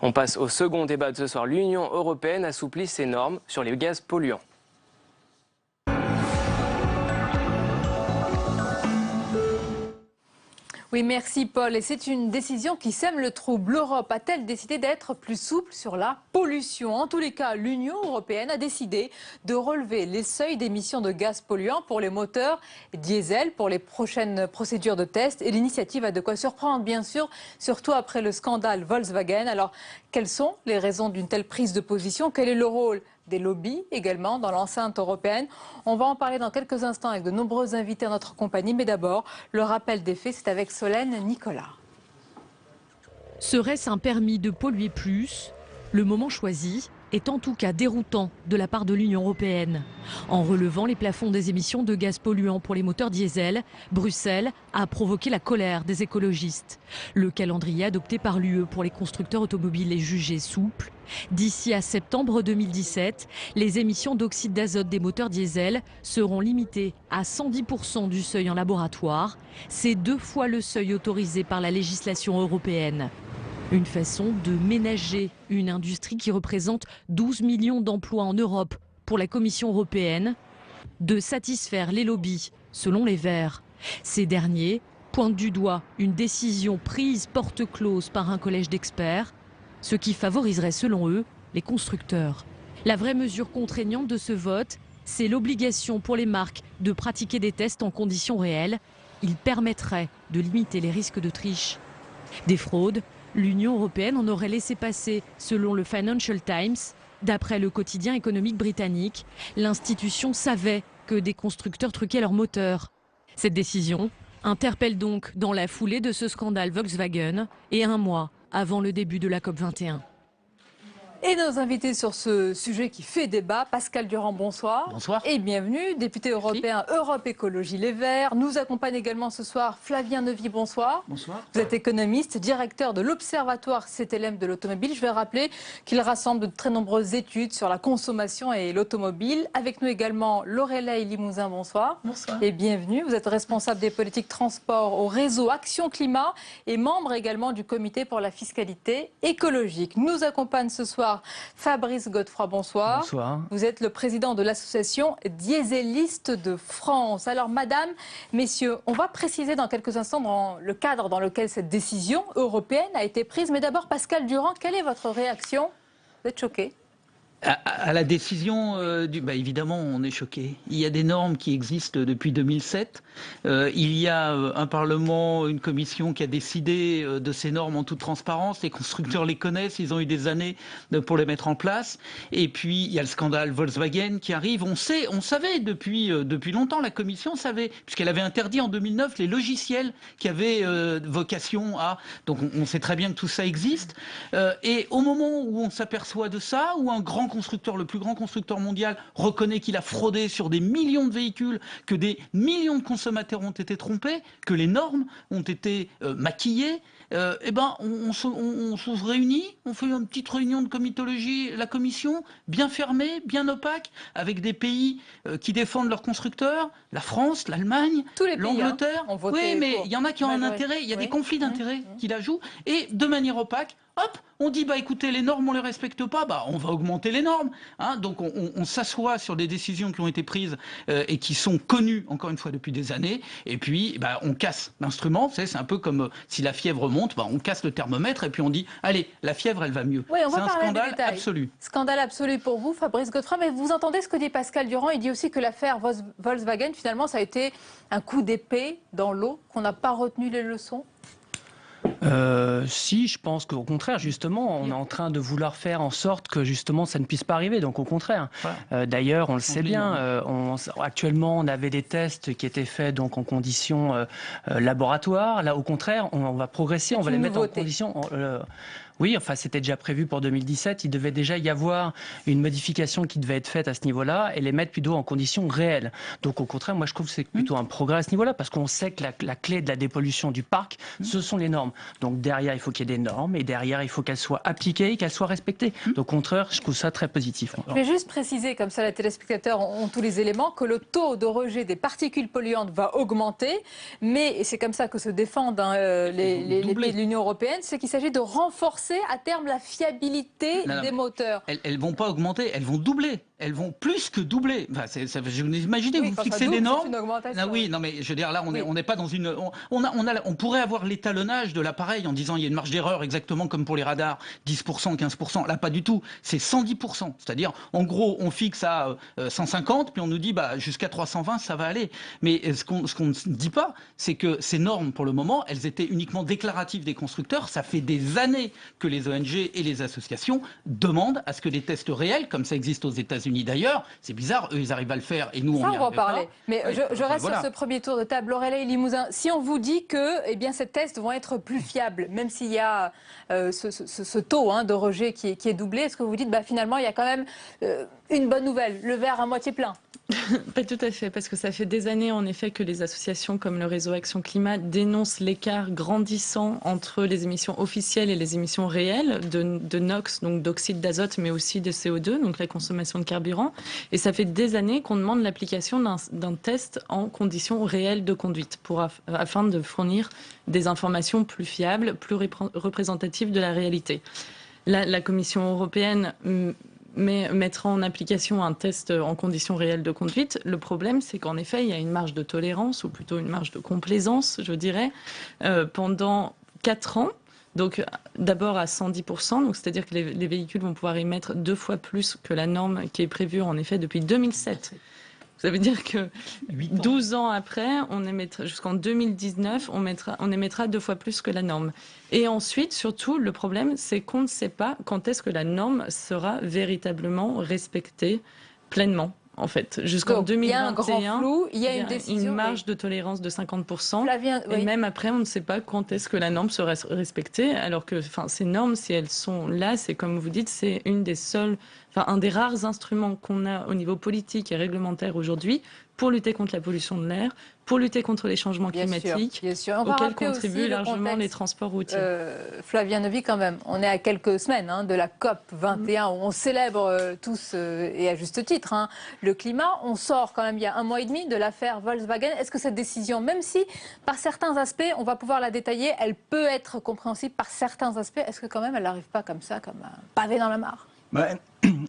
On passe au second débat de ce soir. L'Union européenne assouplit ses normes sur les gaz polluants. Oui, merci Paul. Et c'est une décision qui sème le trouble. L'Europe a-t-elle décidé d'être plus souple sur la pollution? En tous les cas, l'Union européenne a décidé de relever les seuils d'émissions de gaz polluants pour les moteurs diesel pour les prochaines procédures de test. Et l'initiative a de quoi surprendre, bien sûr, surtout après le scandale Volkswagen. Alors, quelles sont les raisons d'une telle prise de position? Quel est le rôle des lobbies également dans l'enceinte européenne? On va en parler dans quelques instants avec de nombreux invités à notre compagnie. Mais d'abord, le rappel des faits, c'est avec Solène Nicolas. Serait-ce un permis de polluer plus? Le moment choisi est en tout cas déroutant de la part de l'Union européenne. En relevant les plafonds des émissions de gaz polluants pour les moteurs diesel, Bruxelles a provoqué la colère des écologistes. Le calendrier adopté par l'UE pour les constructeurs automobiles est jugé souple. D'ici à septembre 2017, les émissions d'oxyde d'azote des moteurs diesel seront limitées à 110% du seuil en laboratoire. C'est 2 fois le seuil autorisé par la législation européenne. Une façon de ménager une industrie qui représente 12 millions d'emplois en Europe pour la Commission européenne, de satisfaire les lobbies, selon les Verts. Ces derniers pointent du doigt une décision prise porte close par un collège d'experts, ce qui favoriserait, selon eux, les constructeurs. La vraie mesure contraignante de ce vote, c'est l'obligation pour les marques de pratiquer des tests en conditions réelles. Il permettrait de limiter les risques de triche. Des fraudes, l'Union européenne en aurait laissé passer, selon le Financial Times. D'après le quotidien économique britannique, l'institution savait que des constructeurs truquaient leurs moteurs. Cette décision interpelle donc dans la foulée de ce scandale Volkswagen et 1 mois avant le début de la COP21. Et nos invités sur ce sujet qui fait débat, Pascal Durand, bonsoir. Bonsoir. Et bienvenue, député européen Europe Écologie Les Verts. Nous accompagne également ce soir Flavien Neuvy, bonsoir. Bonsoir. Vous êtes économiste, directeur de l'Observatoire CTLM de l'automobile. Je vais rappeler qu'il rassemble de très nombreuses études sur la consommation et l'automobile. Avec nous également Lorelei Limousin, bonsoir. Bonsoir. Et bienvenue. Vous êtes responsable des politiques transport au réseau Action Climat et membre également du comité pour la fiscalité écologique. Nous accompagne ce soir Fabrice Godefroy, bonsoir. Bonsoir. Vous êtes le président de l'association Dieselistes de France. Alors, madame, messieurs, on va préciser dans quelques instants dans le cadre dans lequel cette décision européenne a été prise. Mais d'abord, Pascal Durand, quelle est votre réaction? Vous êtes choqué? À la décision, évidemment, on est choqué. Il y a des normes qui existent depuis 2007. Il y a un Parlement, une commission qui a décidé de ces normes en toute transparence. Les constructeurs les connaissent, ils ont eu des années pour les mettre en place. Et puis, il y a le scandale Volkswagen qui arrive. On savait depuis longtemps, la commission savait, puisqu'elle avait interdit en 2009 les logiciels qui avaient vocation à... Donc, on sait très bien que tout ça existe. Et au moment où on s'aperçoit de ça, où un grand constructeur, le plus grand constructeur mondial, reconnaît qu'il a fraudé sur des millions de véhicules, que des millions de consommateurs ont été trompés, que les normes ont été maquillées, on se réunit, on fait une petite réunion de comitologie, la commission, bien fermée, bien opaque, avec des pays qui défendent leurs constructeurs, la France, l'Allemagne, l'Angleterre. Oui, mais il y en a qui ont un intérêt, il y a des conflits d'intérêts qui la jouent, et de manière opaque, hop, on dit, écoutez, les normes, on les respecte pas, on va augmenter les normes. Hein. Donc on s'assoit sur des décisions qui ont été prises et qui sont connues, encore une fois, depuis des années. Et puis, on casse l'instrument. C'est un peu comme si la fièvre monte, on casse le thermomètre et puis on dit, allez, la fièvre, elle va mieux. Oui, c'est un scandale absolu. Scandale absolu pour vous, Fabrice Godefroy. Mais vous entendez ce que dit Pascal Durand? Il dit aussi que l'affaire Volkswagen, finalement, ça a été un coup d'épée dans l'eau, qu'on n'a pas retenu les leçons. Si, je pense qu'au contraire, justement, on est en train de vouloir faire en sorte que justement ça ne puisse pas arriver. Donc au contraire. Voilà. D'ailleurs, on le sait bien. Actuellement, on avait des tests qui étaient faits donc en conditions laboratoires. Là, au contraire, on va progresser. On va les mettre en conditions. Oui, enfin, c'était déjà prévu pour 2017. Il devait déjà y avoir une modification qui devait être faite à ce niveau-là et les mettre plutôt en conditions réelles. Donc, au contraire, moi, je trouve que c'est plutôt un progrès à ce niveau-là parce qu'on sait que la clé de la dépollution du parc, ce sont les normes. Donc, derrière, il faut qu'il y ait des normes et derrière, il faut qu'elles soient appliquées et qu'elles soient respectées. Donc, au contraire, je trouve ça très positif. Je vais juste préciser, comme ça, les téléspectateurs ont tous les éléments, que le taux de rejet des particules polluantes va augmenter. Mais, et c'est comme ça que se défendent les pays de l'Union européenne, c'est qu'il s'agit de renforcer à terme la fiabilité des moteurs. Elles ne vont pas augmenter, elles vont doubler. Elles vont plus que doubler. Enfin, vous imaginez, vous fixez des normes. Oui, non, mais je veux dire, là, on n'est pas dans une. On pourrait avoir l'étalonnage de l'appareil en disant il y a une marge d'erreur exactement comme pour les radars, 10%, 15%. Là, pas du tout. C'est 110%. C'est-à-dire, en gros, on fixe à 150, puis on nous dit jusqu'à 320, ça va aller. Mais ce qu'on ne dit pas, c'est que ces normes, pour le moment, elles étaient uniquement déclaratives des constructeurs. Ça fait des années que les ONG et les associations demandent à ce que des tests réels, comme ça existe aux États-Unis d'ailleurs, c'est bizarre, eux ils arrivent à le faire et nous on y arrive pas. On va en parler. Mais je reste sur ce premier tour de table. Aurélie Limousin, si on vous dit que ces tests vont être plus fiables, même s'il y a ce taux de rejet qui est doublé, est-ce que vous vous dites finalement il y a quand même une bonne nouvelle, le verre à moitié plein? Pas tout à fait, parce que ça fait des années en effet que les associations comme le réseau Action Climat dénoncent l'écart grandissant entre les émissions officielles et les émissions réelles de NOx, donc d'oxyde d'azote, mais aussi de CO2, donc la consommation de carburant. Et ça fait des années qu'on demande l'application d'un test en conditions réelles de conduite afin de fournir des informations plus fiables, plus représentatives de la réalité. La Commission européenne mettra en application un test en conditions réelles de conduite. Le problème, c'est qu'en effet, il y a une marge de tolérance, ou plutôt une marge de complaisance, je dirais, pendant 4 ans. Donc d'abord à 110%, donc c'est-à-dire que les véhicules vont pouvoir émettre 2 fois plus que la norme qui est prévue en effet depuis 2007. Ça veut dire que 12 ans après, on émettra, jusqu'en 2019, on émettra 2 fois plus que la norme. Et ensuite, surtout, le problème, c'est qu'on ne sait pas quand est-ce que la norme sera véritablement respectée pleinement. En fait, jusqu'en 2021, il y a un grand flou, il y a une marge de tolérance de 50%. Et même après, on ne sait pas quand est-ce que la norme sera respectée. Alors que ces normes, si elles sont là, c'est comme vous dites, c'est un des rares instruments qu'on a au niveau politique et réglementaire aujourd'hui pour lutter contre la pollution de l'air, pour lutter contre les changements climatiques, auxquels contribuent largement les transports routiers. Flavien Novy, quand même, on est à quelques semaines de la COP 21 où on célèbre tous, et à juste titre, le climat. On sort quand même il y a 1 mois et demi de l'affaire Volkswagen. Est-ce que cette décision, même si par certains aspects, on va pouvoir la détailler, elle peut être compréhensible par certains aspects, est-ce que quand même elle n'arrive pas comme ça, comme un pavé dans la mare?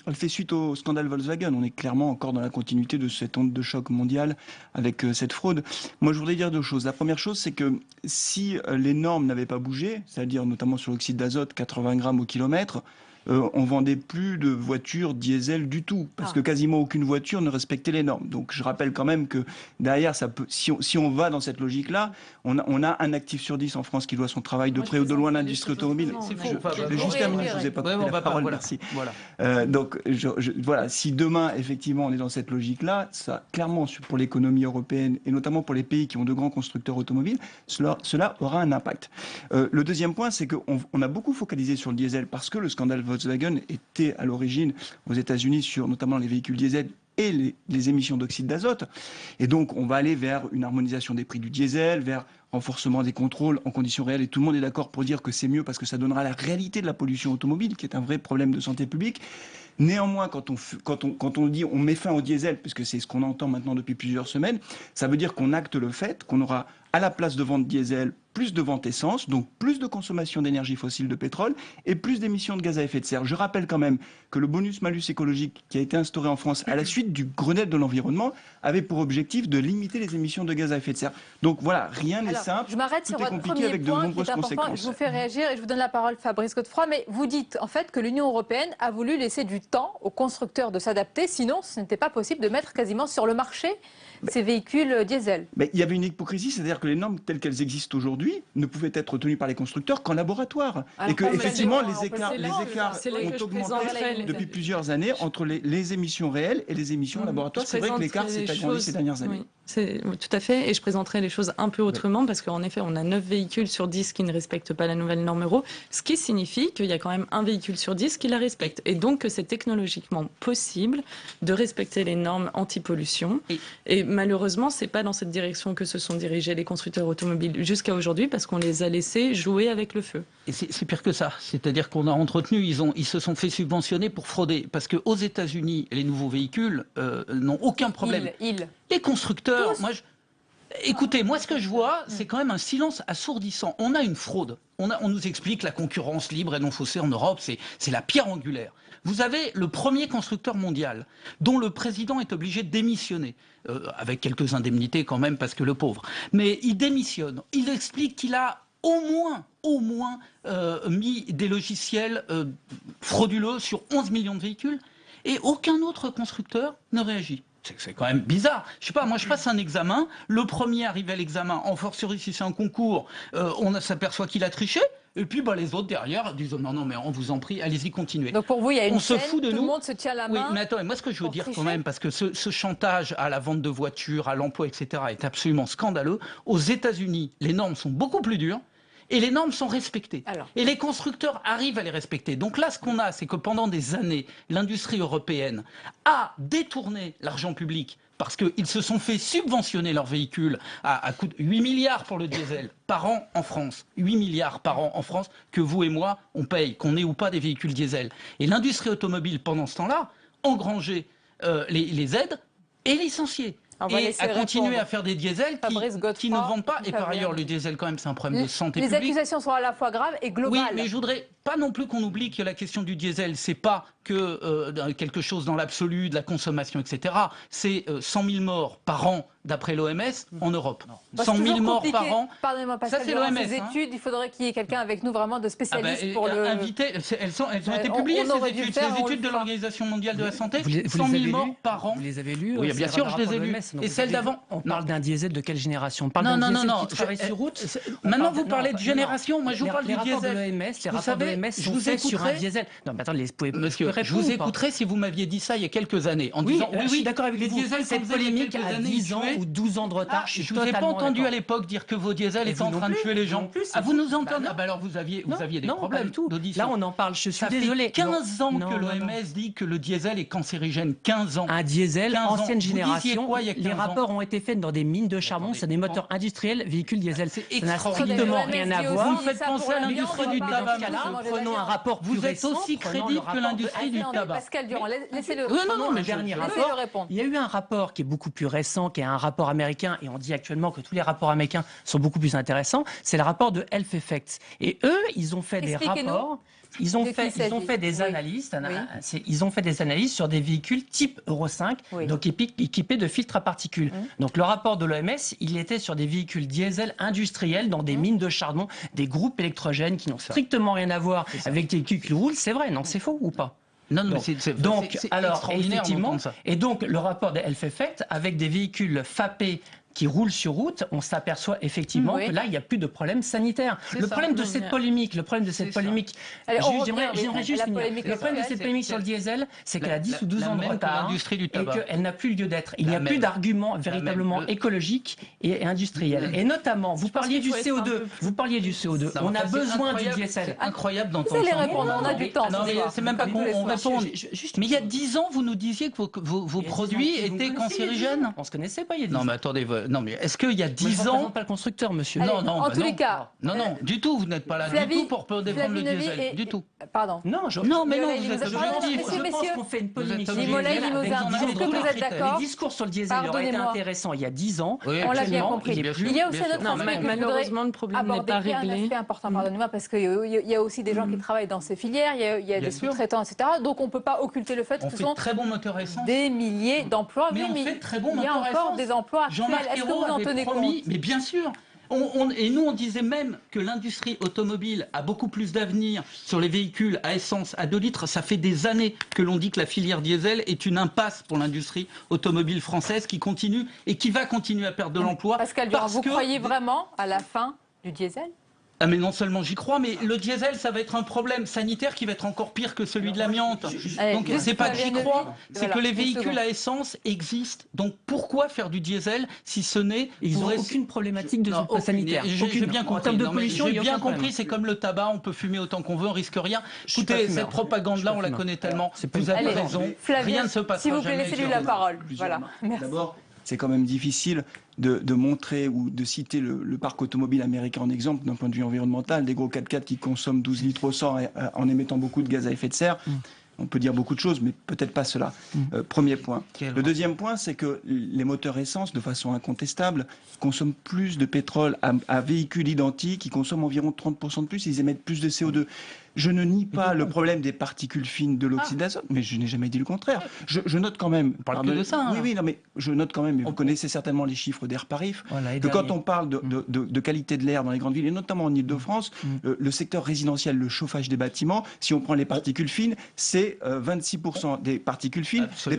Elle fait suite au scandale Volkswagen. On est clairement encore dans la continuité de cette onde de choc mondiale avec cette fraude. Moi, je voudrais dire 2 choses. La première chose, c'est que si les normes n'avaient pas bougé, c'est-à-dire notamment sur l'oxyde d'azote, 80 grammes au kilomètre, on vendait plus de voitures diesel du tout, parce que quasiment aucune voiture ne respectait les normes. Donc je rappelle quand même que derrière, si on va dans cette logique-là, on a un actif sur 10 en France qui doit son travail de près ou de loin l'industrie automobile. Je vais juste terminer, je ne vous ai pas coupé la parole, merci. Donc voilà, si demain, effectivement, on est dans cette logique-là, ça, clairement, pour l'économie européenne, et notamment pour les pays qui ont de grands constructeurs automobiles, cela aura un impact. Le deuxième point, c'est qu'on a beaucoup focalisé sur le diesel, parce que le scandale Volkswagen était à l'origine aux États-Unis sur notamment les véhicules diesel et les émissions d'oxyde d'azote. Et donc, on va aller vers une harmonisation des prix du diesel, vers renforcement des contrôles en conditions réelles. Et tout le monde est d'accord pour dire que c'est mieux parce que ça donnera la réalité de la pollution automobile, qui est un vrai problème de santé publique. Néanmoins, quand on dit on met fin au diesel, puisque c'est ce qu'on entend maintenant depuis plusieurs semaines, ça veut dire qu'on acte le fait qu'on aura à la place de vente diesel plus de vente essence, donc plus de consommation d'énergie fossile de pétrole et plus d'émissions de gaz à effet de serre. Je rappelle quand même que le bonus-malus écologique qui a été instauré en France à la suite du Grenelle de l'environnement avait pour objectif de limiter les émissions de gaz à effet de serre. Donc voilà, rien n'est simple. Je m'arrête sur votre premier avec de point qui est important. Conséquences. Je vous fais réagir et je vous donne la parole, Fabrice Godefroy. Mais vous dites en fait que l'Union européenne a voulu laisser du temps aux constructeurs de s'adapter, sinon ce n'était pas possible de mettre quasiment sur le marché ces véhicules diesel. Mais il y avait une hypocrisie, c'est-à-dire que les normes telles qu'elles existent aujourd'hui ne pouvaient être tenues par les constructeurs qu'en laboratoire. Et que effectivement les écarts ont augmenté depuis plusieurs années entre les émissions réelles et les émissions en laboratoire. C'est vrai que l'écart s'est agrandi ces dernières années. Oui, tout à fait, et je présenterai les choses un peu autrement, parce qu'en effet, on a 9 véhicules sur 10 qui ne respectent pas la nouvelle norme Euro, ce qui signifie qu'il y a quand même un véhicule sur 10 qui la respecte, et donc que c'est technologiquement possible de respecter les normes anti-pollution. Et malheureusement, c'est pas dans cette direction que se sont dirigés les constructeurs automobiles jusqu'à aujourd'hui, parce qu'on les a laissés jouer avec le feu. Et c'est pire que ça, c'est-à-dire qu'on a entretenu, ils se sont fait subventionner pour frauder, parce qu'aux États-Unis, les nouveaux véhicules n'ont aucun problème. Les constructeurs, écoutez, moi ce que je vois, c'est quand même un silence assourdissant. On a une fraude. On nous explique la concurrence libre et non faussée en Europe, c'est la pierre angulaire. Vous avez le premier constructeur mondial, dont le président est obligé de démissionner, avec quelques indemnités quand même, parce que le pauvre. Mais il démissionne. Il explique qu'il a au moins mis des logiciels frauduleux sur 11 millions de véhicules, et aucun autre constructeur ne réagit. C'est quand même bizarre. Je sais pas, moi je passe un examen, le premier arrive à l'examen, en fortiori si c'est un concours, on s'aperçoit qu'il a triché, et puis les autres derrière disent non mais on vous en prie, allez-y, continuez. Donc pour vous, il y a une on chaîne, se fout de tout nous. Le monde se tient la main. Oui, mais attendez, moi ce que je veux dire quand même, parce que ce chantage à la vente de voitures, à l'emploi, etc. est absolument scandaleux. Aux États-Unis, les normes sont beaucoup plus dures. Et les normes sont respectées. Et les constructeurs arrivent à les respecter. Donc là, ce qu'on a, c'est que pendant des années, l'industrie européenne a détourné l'argent public parce qu'ils se sont fait subventionner leurs véhicules à coût de 8 milliards pour le diesel par an en France. 8 milliards par an en France que vous et moi, on paye, qu'on ait ou pas des véhicules diesel. Et l'industrie automobile, pendant ce temps-là, engrangeait les aides et licenciait. Et à continuer à faire des diesels qui ne vendent pas. Et par ailleurs, le diesel, quand même, c'est un problème de santé publique. Les accusations sont à la fois graves et globales. Oui, mais je voudrais pas non plus qu'on oublie que la question du diesel, c'est pas que quelque chose dans l'absolu, de la consommation, etc. C'est 100 000 morts par an, d'après l'OMS, en Europe. 100 000 morts par an. Pardonnez-moi, Pascal, ça, c'est l'OMS. Ces études, il faudrait qu'il y ait quelqu'un avec nous vraiment de spécialiste pour le... Elles ont été publiées, ces études. C'est les études de l'Organisation mondiale de la santé. 100 000 morts par an. Vous les avez lues? Oui, bien sûr, je les ai lues. Et celles d'avant? On parle d'un diesel de quelle génération? On parle d'un diesel qui travaille sur route? Maintenant, vous parlez de génération. Moi, je vous parle du diesel. Les rapports de l'OMS sont faits sur un diesel. Non, mais attendez, monsieur, je vous écouterais si vous m'aviez dit ça il y a quelques années, en disant oui, d'accord avec les diesels, cette polémique à 10 ans ou 12 ans de retard. Je vous ai pas entendu à l'époque dire que vos diesels étaient en train de tuer les gens. Vous nous entendez? Alors vous aviez des problèmes d'audition. Là, on en parle. Je suis désolé. Ça fait 15 ans que l'OMS dit que le diesel est cancérigène. 15 ans. Un diesel ancienne génération. Les rapports ont été faits dans des mines de charbon. C'est des moteurs industriels, véhicules diesel. Ça n'a strictement rien à voir. Vous me faites penser à l'industrie du tabac. Prenons un rapport. Vous êtes aussi crédible que l'industrie du tabac. Pascal Durand, laissez-le. Non, mais dernier rapport. Il y a eu un rapport qui est beaucoup plus récent, qui est un rapport américain, et on dit actuellement que tous les rapports américains sont beaucoup plus intéressants. C'est le rapport de Health Effects. Et eux, ils ont fait des rapports. Ils ont fait des analyses. Ils ont fait des analyses sur des véhicules type Euro 5, donc équipés de filtres à particules. Donc le rapport de l'OMS, il était sur des véhicules diesel industriels dans des mines de charbon, des groupes électrogènes qui n'ont strictement rien à voir avec des véhicules qui roulent. C'est vrai, non, c'est faux ou pas? Non, mais donc, alors, extraordinaire, effectivement, et donc le rapport de Health Effect avec des véhicules FAPé qui roulent sur route, on s'aperçoit effectivement que là, il n'y a plus de problème sanitaire. Le problème de cette polémique, j'aimerais juste finir. Le problème de cette polémique sur le diesel, c'est qu'elle a 10 ou 12 ans de retard et qu'elle n'a plus lieu d'être. Il n'y a plus d'arguments véritablement écologiques et industriels. Et notamment, vous parliez du CO2. On a besoin du diesel. Incroyable d'entendre ça. Vous allez répondre, on a du temps. Non, c'est même pas qu'on réponde. Mais il y a 10 ans, vous nous disiez que vos produits étaient cancérigènes. On ne se connaissait pas il y a 10 ans. Non, mais attendez. Non, mais est-ce qu'il y a 10 ans... Je ne pas le constructeur, monsieur. Allez, en tous les cas... Non, du tout, vous n'êtes pas là du tout pour défendre le diesel. Du tout. Pardon. Non, mais non, vous êtes objectif. Je pense qu'on fait une polémique sur le diesel. Est-ce que vous êtes d'accord? Les discours sur le diesel auraient été intéressants il y a 10 ans. On l'a bien compris. Il y a aussi un autre aspect que malheureusement, le problème n'est pas réglé. Un aspect important, pardonnez-moi, parce qu'il y a aussi des gens qui travaillent dans ces filières, il y a des sous-traitants, etc. Donc on ne peut pas occulter le fait que ce sont des milliers d'emplois. Mais on fait très bons moteurs essence. Il y a encore des emplois actuels. Est-ce que vous en tenez compte? Mais bien sûr. Et nous, on disait même que l'industrie automobile a beaucoup plus d'avenir sur les véhicules à essence à 2 litres. Ça fait des années que l'on dit que la filière diesel est une impasse pour l'industrie automobile française qui continue et qui va continuer à perdre de l'emploi. Pascal Durand, vous croyez vraiment à la fin du diesel ? Ah mais non seulement j'y crois, mais le diesel, ça va être un problème sanitaire qui va être encore pire que celui de l'amiante. Donc c'est pas que j'y crois, c'est que les véhicules à essence existent. Donc pourquoi faire du diesel si ce n'est... Ils n'ont aucune problématique de sanitaire. J'ai bien compris. En termes de pollution, j'ai bien compris, c'est comme le tabac, on peut fumer autant qu'on veut, on risque rien. Écoutez, cette propagande-là, on la connaît tellement. Vous avez raison, rien ne se passera jamais. S'il vous plaît, laissez-lui la parole. Voilà. Merci. D'abord, c'est quand même difficile de montrer ou de citer le parc automobile américain en exemple d'un point de vue environnemental, des gros 4x4 qui consomment 12 litres au 100 en émettant beaucoup de gaz à effet de serre. On peut dire beaucoup de choses, mais peut-être pas cela. Premier point. Le deuxième point, c'est que les moteurs essence, de façon incontestable, consomment plus de pétrole à véhicules identiques, ils consomment environ 30% de plus, ils émettent plus de CO2. Je ne nie pas le problème des particules fines de l'oxyde d'azote, mais je n'ai jamais dit le contraire. Je note quand même... On parle que de ça. Oui, non, mais je note quand même, et vous connaissez certainement les chiffres d'Air Paris, que quand on parle de qualité de l'air dans les grandes villes, et notamment en Ile-de-France, le secteur résidentiel, le chauffage des bâtiments, si on prend les particules fines, c'est 26% des particules fines. Les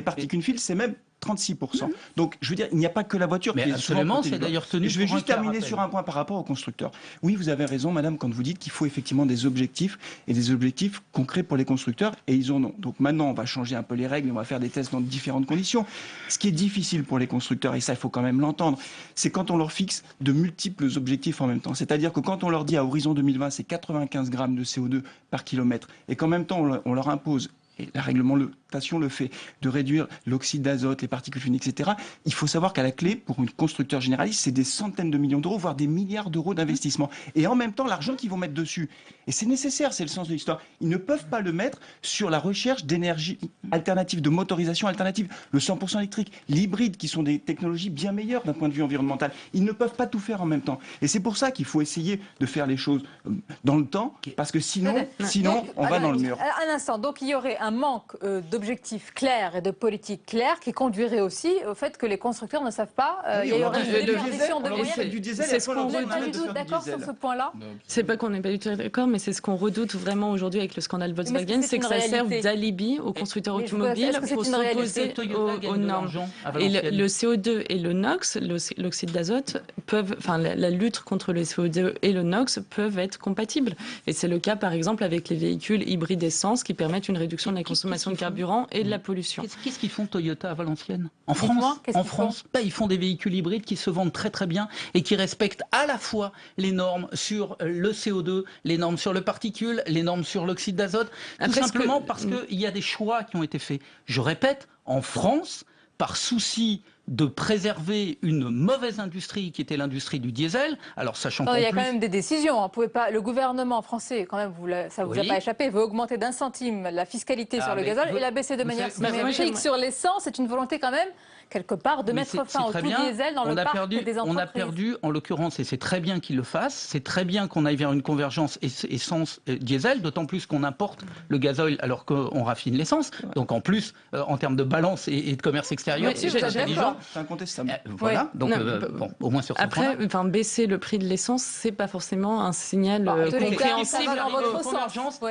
particules fines, c'est même 36%. Donc, je veux dire, il n'y a pas que la voiture. Mais absolument, c'est d'ailleurs tenu. Je vais juste terminer sur un point par rapport aux constructeurs. Oui, vous avez raison, madame, quand vous dites qu'il faut effectivement des objectifs, et des objectifs concrets pour les constructeurs, et ils en ont. Donc maintenant, on va changer un peu les règles, on va faire des tests dans différentes conditions. Ce qui est difficile pour les constructeurs, et ça, il faut quand même l'entendre, c'est quand on leur fixe de multiples objectifs en même temps. C'est-à-dire que quand on leur dit à horizon 2020, c'est 95 grammes de CO2 par kilomètre, et qu'en même temps, on leur impose, et la réglementation le fait, de réduire l'oxyde d'azote, les particules fines, etc. Il faut savoir qu'à la clé, pour un constructeur généraliste, c'est des centaines de millions d'euros, voire des milliards d'euros d'investissement. Et en même temps, l'argent qu'ils vont mettre dessus, et c'est nécessaire, c'est le sens de l'histoire, ils ne peuvent pas le mettre sur la recherche d'énergie alternative, de motorisation alternative, le 100% électrique, l'hybride, qui sont des technologies bien meilleures d'un point de vue environnemental. Ils ne peuvent pas tout faire en même temps. Et c'est pour ça qu'il faut essayer de faire les choses dans le temps, parce que sinon on va dans le mur. Un instant, donc il y aurait un manque d'objectifs clairs et de politiques claires qui conduirait aussi au fait que les constructeurs ne savent pas. Il y aurait une déperdition de moyens. C'est ce qu'on redoute. Vous n'êtes pas du tout d'accord sur ce point-là ? C'est pas qu'on n'est pas du tout d'accord, mais c'est ce qu'on redoute vraiment aujourd'hui avec le scandale Volkswagen, c'est que ça serve d'alibi aux constructeurs automobiles pour s'opposer aux normes. Et le CO2 et le NOx, l'oxyde d'azote, la lutte contre le CO2 et le NOx peuvent être compatibles. Et c'est le cas par exemple avec les véhicules hybrides essence qui permettent une réduction de la consommation de carburant et de la pollution. Qu'est-ce qu'ils font Toyota à Valenciennes ? En France, ils font des véhicules hybrides qui se vendent très très bien et qui respectent à la fois les normes sur le CO2, les normes sur le particule, les normes sur l'oxyde d'azote, tout simplement parce qu'il y a des choix qui ont été faits. Je répète, en France, par souci de préserver une mauvaise industrie qui était l'industrie du diesel. Alors sachant il y a quand même des décisions. Pouvez pas, le gouvernement français, quand même, ça vous a pas échappé, veut augmenter d'1 centime la fiscalité sur le gazole et la baisser de manière symétrique sur l'essence. C'est une volonté quand même quelque part de mettre fin au tout diesel dans le parc des entreprises. On a perdu, en l'occurrence, et c'est très bien qu'ils le fassent, c'est très bien qu'on aille vers une convergence essence-diesel, d'autant plus qu'on importe le gazoil alors qu'on raffine l'essence. Donc en plus, en termes de balance et de commerce extérieur, c'est intelligent. C'est incontestable. Voilà, donc au moins sur ce point-là. Après, baisser le prix de l'essence, c'est pas forcément un signal compréhensible.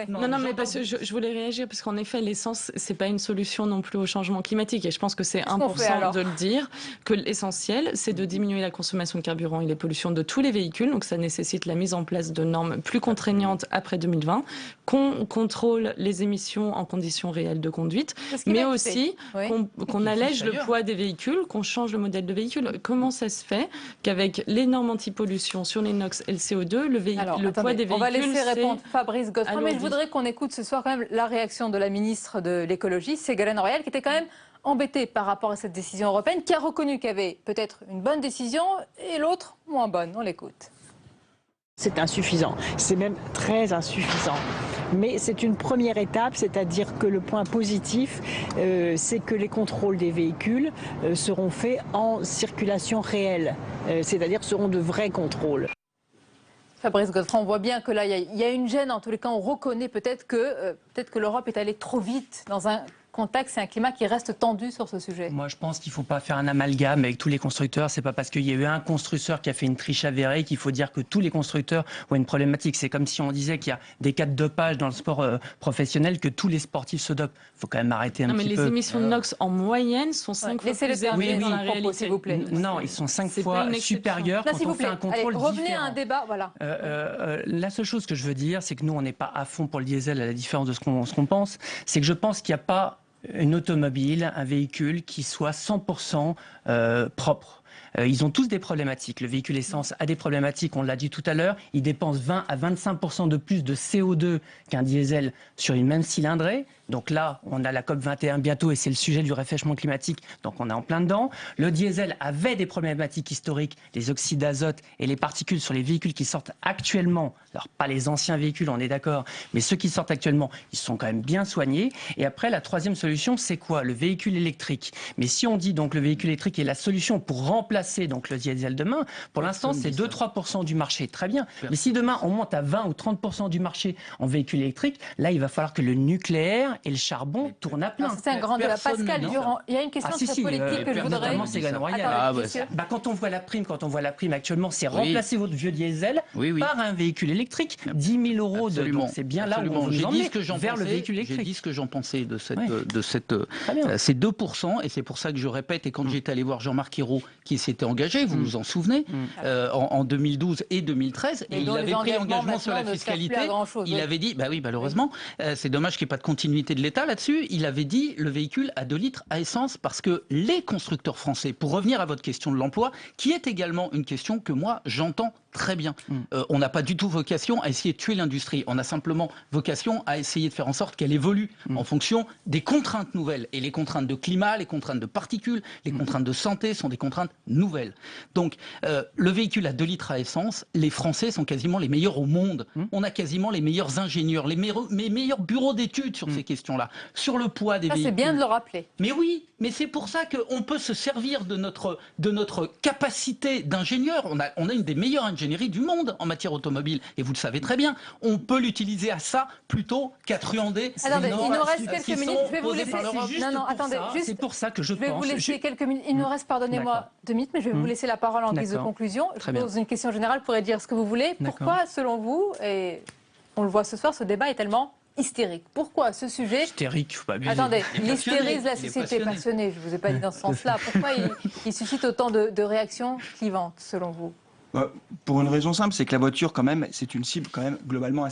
Non, mais parce que je voulais réagir, parce qu'en effet, l'essence, c'est pas une solution non plus au changement climatique. Et je pense que c'est important de le dire, que l'essentiel, c'est de diminuer la consommation de carburant et les pollutions de tous les véhicules. Donc ça nécessite la mise en place de normes plus contraignantes après 2020, qu'on contrôle les émissions en conditions réelles de conduite, mais aussi qu'on allège le poids des véhicules, qu'on change le modèle de véhicule. Comment ça se fait qu'avec les normes anti-pollution sur les NOx et le CO2, le poids des véhicules... On va laisser répondre Fabrice Godefroy, mais je voudrais qu'on écoute ce soir quand même la réaction de la ministre de l'écologie, Ségolène Royal, qui était quand même embêtée par rapport à cette décision européenne, qui a reconnu qu'il y avait peut-être une bonne décision et l'autre moins bonne. On l'écoute. C'est insuffisant, c'est même très insuffisant. Mais c'est une première étape, c'est-à-dire que le point positif, c'est que les contrôles des véhicules seront faits en circulation réelle, c'est-à-dire seront de vrais contrôles. Fabrice Godefroy, on voit bien que là, il y a une gêne. En tous les cas, on reconnaît peut-être que l'Europe est allée trop vite dans un contexte et un climat qui reste tendu sur ce sujet? Moi, je pense qu'il ne faut pas faire un amalgame avec tous les constructeurs. C'est pas parce qu'il y a eu un constructeur qui a fait une triche avérée qu'il faut dire que tous les constructeurs ont une problématique. C'est comme si on disait qu'il y a des cas de dopage dans le sport professionnel, que tous les sportifs se dopent. Il faut quand même arrêter un petit peu. Mais les émissions de NOx en moyenne sont 5 fois plus élevées dans la réalité. S'il vous plaît. Non, ils sont 5 fois supérieurs quand on fait un contrôle différent. Revenez à un débat, voilà. La seule chose que je veux dire, c'est que nous, on n'est pas à fond pour le diesel, à la différence de ce qu'on pense. C'est que je pense qu'il n'y a pas une automobile, un véhicule qui soit 100% propre. Ils ont tous des problématiques. Le véhicule essence a des problématiques, on l'a dit tout à l'heure. Il dépense 20 à 25% de plus de CO2 qu'un diesel sur une même cylindrée. Donc là, on a la COP21 bientôt et c'est le sujet du réchauffement climatique. Donc on est en plein dedans. Le diesel avait des problématiques historiques, les oxydes d'azote et les particules sur les véhicules qui sortent actuellement. Alors pas les anciens véhicules, on est d'accord, mais ceux qui sortent actuellement, ils sont quand même bien soignés. Et après, la troisième solution, c'est quoi? Le véhicule électrique. Mais si on dit donc le véhicule électrique est la solution pour remplacer donc le diesel demain, pour l'instant c'est 2-3% du marché, très bien. Mais si demain on monte à 20 ou 30% du marché en véhicule électrique, là il va falloir que le nucléaire et le charbon tournent à plein. C'est un grand débat. Pascal Durand, il y a une question très politique que je voudrais... Quand on voit la prime actuellement, c'est remplacer votre vieux diesel par un véhicule électrique. 10 000 euros, c'est bien là où on vous emmène vers le véhicule électrique. J'ai dit ce que j'en pensais de ces 2%, et c'est pour ça que je répète, et quand j'étais allé voir Jean-Marc Ayrault, qui s'était engagé, vous vous en souvenez, en 2012 et 2013, et il avait pris l'engagement sur la fiscalité, il avait dit, bah oui, malheureusement, c'est dommage qu'il n'y ait pas de continuité de l'État là-dessus, il avait dit le véhicule à 2 litres à essence, parce que les constructeurs français, pour revenir à votre question de l'emploi, qui est également une question que moi j'entends très bien. On n'a pas du tout vocation à essayer de tuer l'industrie, on a simplement vocation à essayer de faire en sorte qu'elle évolue en fonction des contraintes nouvelles. Et les contraintes de climat, les contraintes de particules, les contraintes de santé sont des contraintes nouvelles. Donc le véhicule à 2 litres à essence, les Français sont quasiment les meilleurs au monde. On a quasiment les meilleurs ingénieurs, les meilleurs bureaux d'études sur ces questions-là, sur le poids des véhicules. C'est bien de le rappeler. Mais oui, mais c'est pour ça qu'on peut se servir de notre capacité d'ingénieur. On a une des meilleures ingénieries du monde en matière automobile, et vous le savez très bien. On peut l'utiliser à ça plutôt qu'à truander. Attendez, il nous reste quelques minutes. Je vais vous laisser. C'est pour ça que je pense. Je vais vous laisser quelques minutes. Il nous reste, pardonnez-moi, 2 minutes, mais je vais vous laisser la parole en guise de conclusion. Je vous pose une question générale, vous pourrez dire ce que vous voulez. Pourquoi, selon vous, et on le voit ce soir, ce débat est tellement hystérique? Pourquoi ce sujet... Hystérique, faut pas abuser. Attendez, il hystérise la société passionnée. Je ne vous ai pas dit dans ce sens-là. Pourquoi il suscite autant de réactions clivantes, selon vous? Pour une raison simple, c'est que la voiture, quand même, c'est une cible quand même globalement assez